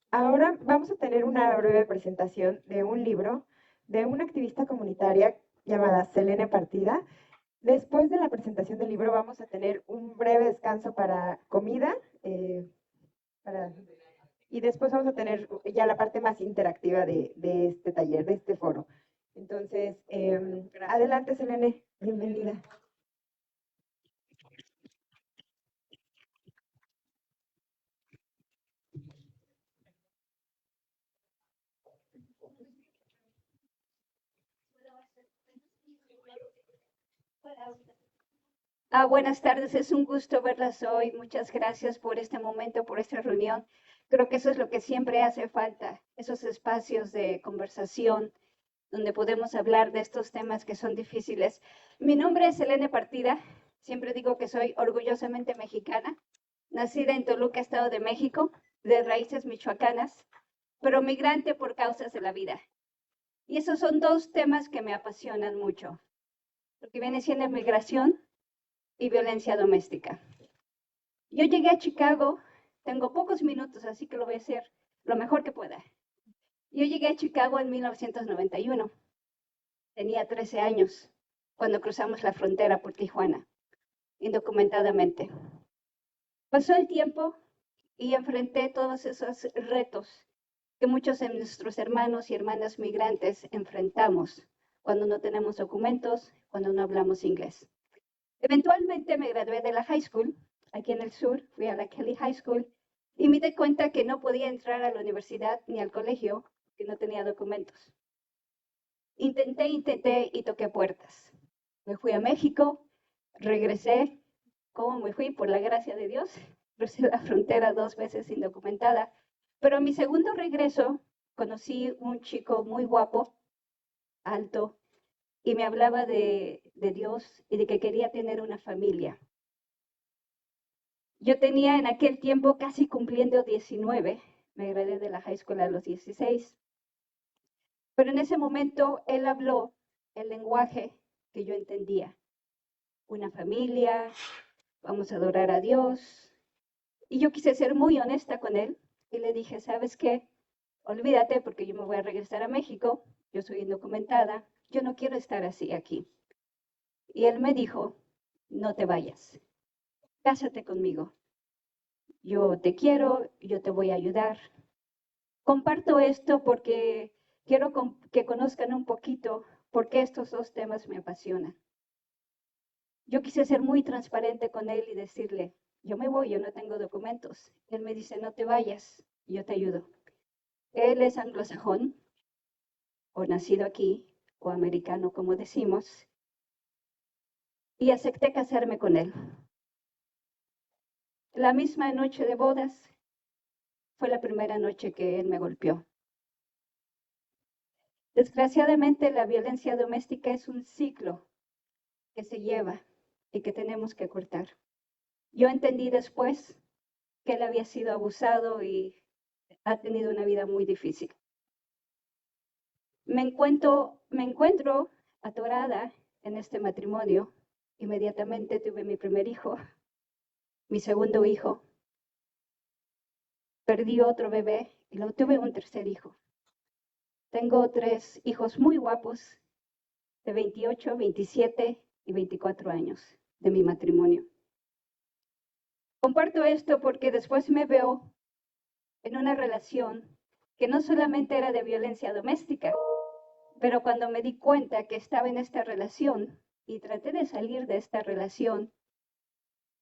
Ahora vamos a tener una breve presentación de un libro de una activista comunitaria llamada Selene Partida. Después de la presentación del libro vamos a tener un breve descanso para comida, para y después vamos a tener ya la parte más interactiva de este taller, de este foro. Entonces, adelante, Selene, bienvenida. Buenas tardes, es un gusto verlas hoy. Muchas gracias por este momento, por esta reunión. Creo que eso es lo que siempre hace falta, esos espacios de conversación donde podemos hablar de estos temas que son difíciles. Mi nombre es Selene Partida, siempre digo que soy orgullosamente mexicana, nacida en Toluca, Estado de México, de raíces michoacanas, pero migrante por causas de la vida. Y esos son dos temas que me apasionan mucho, lo que viene siendo migración y violencia doméstica. Yo llegué a Chicago, tengo pocos minutos, así que lo voy a hacer lo mejor que pueda. Yo llegué a Chicago en 1991. Tenía 13 años cuando cruzamos la frontera por Tijuana, indocumentadamente. Pasó el tiempo y enfrenté todos esos retos que muchos de nuestros hermanos y hermanas migrantes enfrentamos cuando no tenemos documentos, cuando no hablamos inglés. Eventualmente me gradué de la high school, aquí en el sur, fui a la Kelly High School, y me di cuenta que no podía entrar a la universidad ni al colegio, que no tenía documentos. Intenté y toqué puertas. Me fui a México, regresé. ¿Cómo me fui? Por la gracia de Dios. Crucé la frontera 2 veces indocumentada. Pero en mi segundo regreso conocí un chico muy guapo, alto, y me hablaba de Dios y de que quería tener una familia. Yo tenía en aquel tiempo casi cumpliendo 19, me gradué de la high school a los 16. Pero en ese momento él habló el lenguaje que yo entendía. Una familia, vamos a adorar a Dios. Y yo quise ser muy honesta con él y le dije, ¿sabes qué? Olvídate porque yo me voy a regresar a México, yo soy indocumentada, yo no quiero estar así aquí. Y él me dijo, no te vayas, cásate conmigo. Yo te quiero, yo te voy a ayudar. Comparto esto porque quiero que conozcan un poquito por qué estos dos temas me apasionan. Yo quise ser muy transparente con él y decirle, yo me voy, yo no tengo documentos. Él me dice, no te vayas, yo te ayudo. Él es anglosajón, o nacido aquí, o americano, como decimos, y acepté casarme con él. La misma noche de bodas fue la primera noche que él me golpeó. Desgraciadamente, la violencia doméstica es un ciclo que se lleva y que tenemos que cortar. Yo entendí después que él había sido abusado y ha tenido una vida muy difícil. Me encuentro atorada en este matrimonio. Inmediatamente tuve mi primer hijo, mi segundo hijo. Perdí otro bebé y luego tuve un tercer hijo. Tengo 3 hijos muy guapos de 28, 27 y 24 años de mi matrimonio. Comparto esto porque después me veo en una relación que no solamente era de violencia doméstica, pero cuando me di cuenta que estaba en esta relación y traté de salir de esta relación,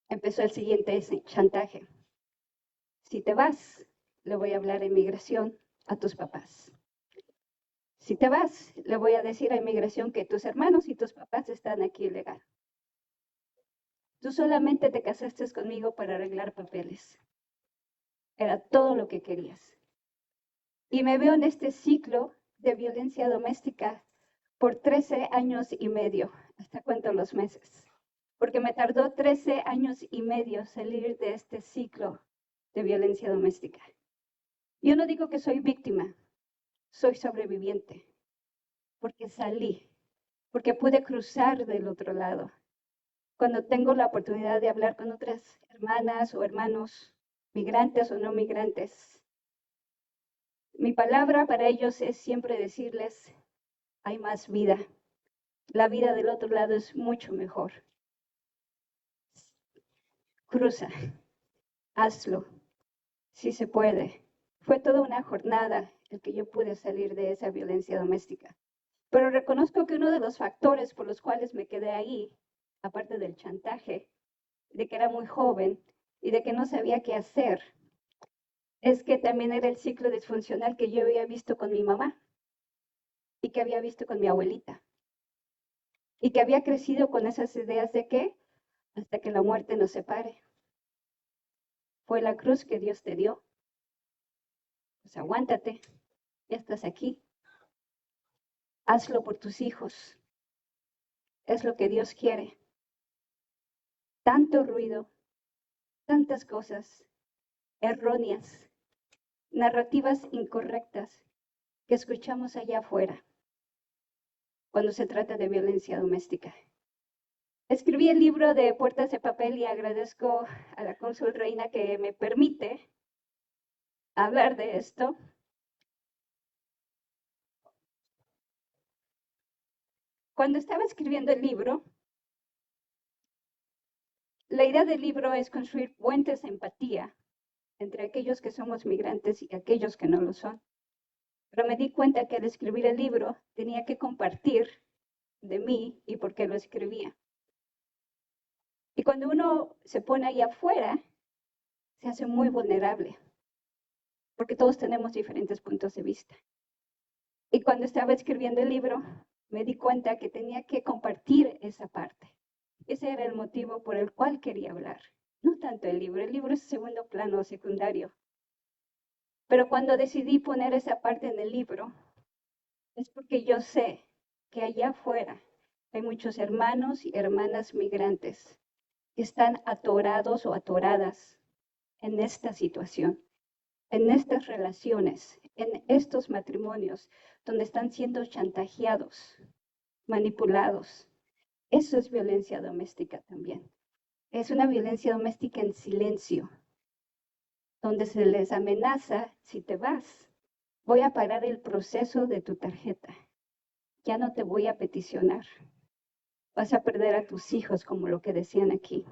empezó el siguiente chantaje. Si te vas, le voy a hablar a inmigración a tus papás. Si te vas, le voy a decir a inmigración que tus hermanos y tus papás están aquí ilegal. Tú solamente te casaste conmigo para arreglar papeles. Era todo lo que querías. Y me veo en este ciclo de violencia doméstica por 13 años y medio. Hasta cuento los meses. Porque me tardó 13 años y medio salir de este ciclo de violencia doméstica. Yo no digo que soy víctima, soy sobreviviente, porque salí, porque pude cruzar del otro lado. Cuando tengo la oportunidad de hablar con otras hermanas o hermanos, migrantes o no migrantes, mi palabra para ellos es siempre decirles, hay más vida. La vida del otro lado es mucho mejor. Cruza, hazlo, si se puede. Fue toda una jornada el que yo pude salir de esa violencia doméstica. Pero reconozco que uno de los factores por los cuales me quedé ahí, aparte del chantaje, de que era muy joven y de que no sabía qué hacer, es que también era el ciclo disfuncional que yo había visto con mi mamá y que había visto con mi abuelita. Y que había crecido con esas ideas de que hasta que la muerte nos separe. Fue la cruz que Dios te dio. Pues aguántate, ya estás aquí. Hazlo por tus hijos. Es lo que Dios quiere. Tanto ruido, tantas cosas erróneas, narrativas incorrectas que escuchamos allá afuera cuando se trata de violencia doméstica. Escribí el libro de Puertas de Papel y agradezco a la cónsul Reina que me permite hablar de esto. Cuando estaba escribiendo el libro, la idea del libro es construir puentes de empatía entre aquellos que somos migrantes y aquellos que no lo son. Pero me di cuenta que al escribir el libro tenía que compartir de mí y por qué lo escribía. Y cuando uno se pone ahí afuera, se hace muy vulnerable, porque todos tenemos diferentes puntos de vista. Y cuando estaba escribiendo el libro, me di cuenta que tenía que compartir esa parte. Ese era el motivo por el cual quería hablar. No tanto el libro es segundo plano, secundario. Pero cuando decidí poner esa parte en el libro, es porque yo sé que allá afuera hay muchos hermanos y hermanas migrantes que están atorados o atoradas en esta situación, en estas relaciones, en estos matrimonios donde están siendo chantajeados, manipulados. Eso es violencia doméstica también. Es una violencia doméstica en silencio, donde se les amenaza: si te vas, voy a parar el proceso de tu tarjeta. Ya no te voy a peticionar. Vas a perder a tus hijos, como lo que decían aquí.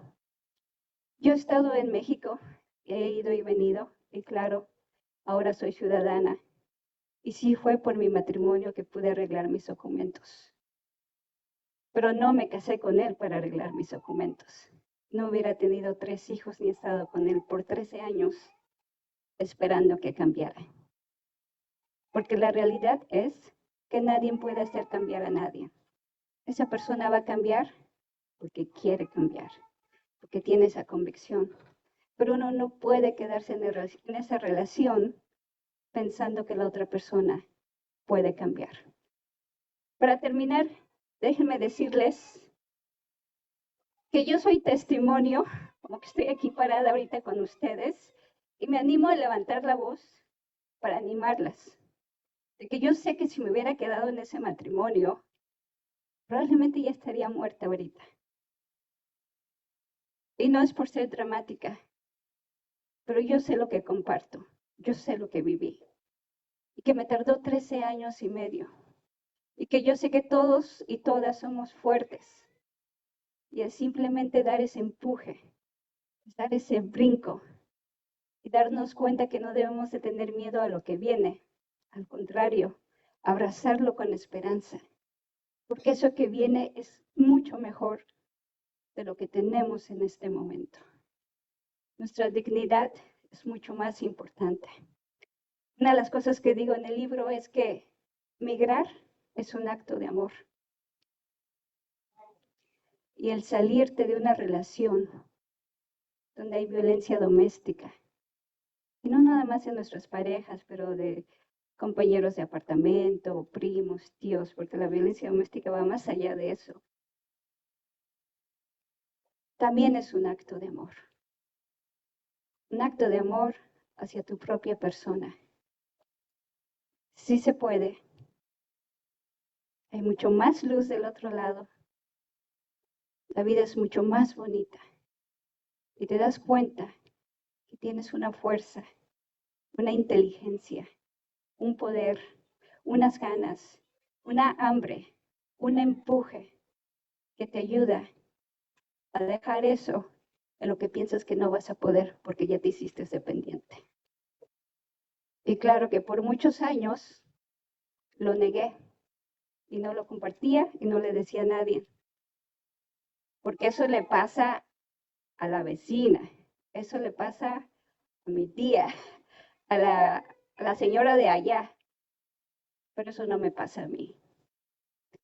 Yo he estado en México, he ido y venido, y claro, ahora soy ciudadana. Y sí fue por mi matrimonio que pude arreglar mis documentos. Pero no me casé con él para arreglar mis documentos. No hubiera tenido 3 hijos ni estado con él por 13 años esperando que cambiara. Porque la realidad es que nadie puede hacer cambiar a nadie. Esa persona va a cambiar porque quiere cambiar, porque tiene esa convicción. Pero uno no puede quedarse en esa relación pensando que la otra persona puede cambiar. Para terminar, déjenme decirles que yo soy testimonio, como que estoy aquí parada ahorita con ustedes, y me animo a levantar la voz para animarlas. De que yo sé que si me hubiera quedado en ese matrimonio, probablemente ya estaría muerta ahorita. Y no es por ser dramática, pero yo sé lo que comparto, yo sé lo que viví. Y que me tardó 13 años y medio. Y que yo sé que todos y todas somos fuertes. Y es simplemente dar ese empuje, dar ese brinco y darnos cuenta que no debemos de tener miedo a lo que viene. Al contrario, abrazarlo con esperanza. Porque eso que viene es mucho mejor de lo que tenemos en este momento. Nuestra dignidad es mucho más importante. Una de las cosas que digo en el libro es que migrar es un acto de amor. Y el salirte de una relación donde hay violencia doméstica, y no nada más en nuestras parejas, pero de compañeros de apartamento, primos, tíos, porque la violencia doméstica va más allá de eso. También es un acto de amor. Un acto de amor hacia tu propia persona. Sí se puede. Hay mucho más luz del otro lado. La vida es mucho más bonita. Y te das cuenta que tienes una fuerza, una inteligencia, un poder, unas ganas, una hambre, un empuje que te ayuda a dejar eso en lo que piensas que no vas a poder porque ya te hiciste dependiente. Y claro que por muchos años lo negué y no lo compartía y no le decía a nadie. Porque eso le pasa a la vecina, eso le pasa a mi tía, a la señora de allá, pero eso no me pasa a mí.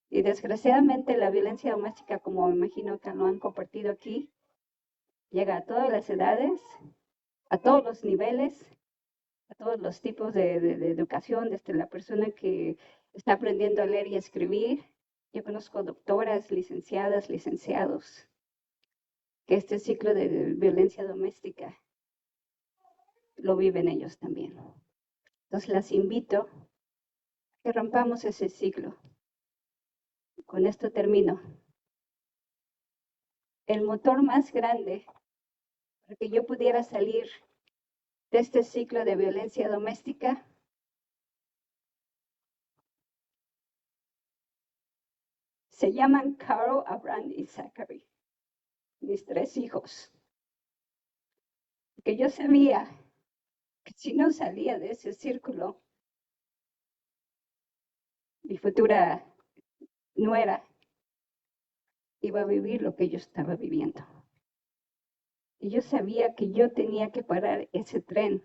Y desgraciadamente la violencia doméstica, como me imagino que lo han compartido aquí, llega a todas las edades, a todos los niveles, a todos los tipos de educación, desde la persona que está aprendiendo a leer y a escribir. Yo conozco doctoras, licenciadas, licenciados, que este ciclo de violencia doméstica lo viven ellos también. Entonces las invito a que rompamos ese ciclo. Con esto termino. El motor más grande para que yo pudiera salir de este ciclo de violencia doméstica se llaman Carol, Abraham y Zachary, mis 3 hijos. Porque yo sabía que si no salía de ese círculo, mi futura nuera iba a vivir lo que yo estaba viviendo. Y yo sabía que yo tenía que parar ese tren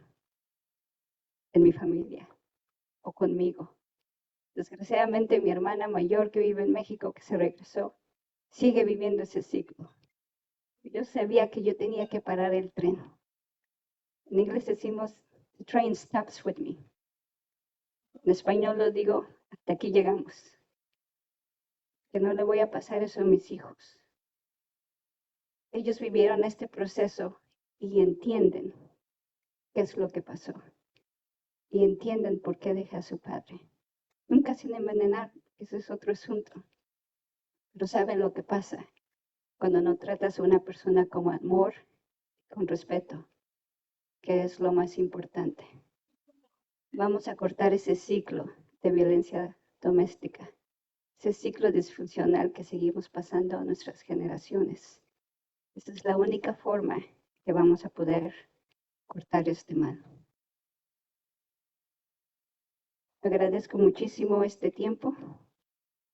en mi familia o conmigo. Desgraciadamente mi hermana mayor que vive en México, que se regresó, sigue viviendo ese ciclo. Yo sabía que yo tenía que parar el tren. En inglés decimos, the train stops with me. En español lo digo, hasta aquí llegamos. Que no le voy a pasar eso a mis hijos. Ellos vivieron este proceso y entienden qué es lo que pasó. Y entienden por qué dejé a su padre. Nunca sin envenenar, ese es otro asunto. Pero saben lo que pasa cuando no tratas a una persona con amor, con respeto, que es lo más importante. Vamos a cortar ese ciclo de violencia doméstica, ese ciclo disfuncional que seguimos pasando a nuestras generaciones. Esta es la única forma que vamos a poder cortar este mal. Agradezco muchísimo este tiempo.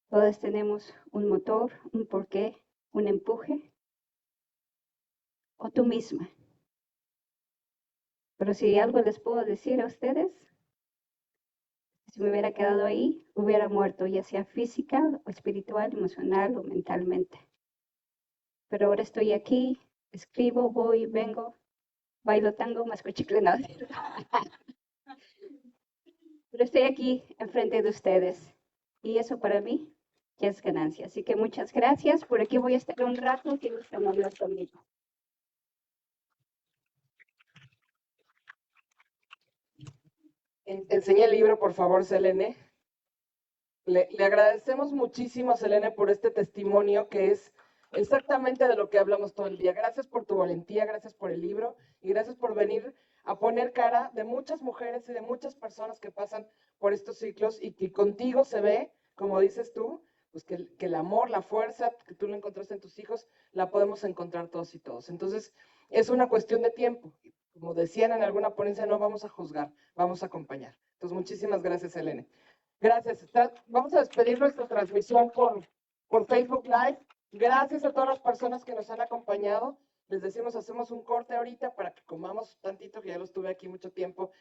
Todas tenemos un motor, un porqué, un empuje, o tú misma. Pero si algo les puedo decir a ustedes, si me hubiera quedado ahí, hubiera muerto, ya sea física, o espiritual, emocional o mentalmente. Pero ahora estoy aquí, escribo, voy, vengo, bailo tango, masco chicle, no. Pero estoy aquí enfrente de ustedes y eso para mí ya es ganancia. Así que muchas gracias. Por aquí voy a estar un rato que gustan hablar conmigo. Enseñe el libro, por favor, Selene. Le agradecemos muchísimo, Selene, por este testimonio que es exactamente de lo que hablamos todo el día. Gracias por tu valentía, gracias por el libro y gracias por venir a poner cara de muchas mujeres y de muchas personas que pasan por estos ciclos y que contigo se ve, como dices tú, pues que el amor, la fuerza que tú lo encontraste en tus hijos, la podemos encontrar todos y todos. Entonces, es una cuestión de tiempo. Como decían en alguna ponencia, no vamos a juzgar, vamos a acompañar. Entonces, muchísimas gracias, Selene. Gracias. Vamos a despedir nuestra transmisión por Facebook Live. Gracias a todas las personas que nos han acompañado. Les decimos, hacemos un corte ahorita para que comamos tantito, que ya los tuve aquí mucho tiempo.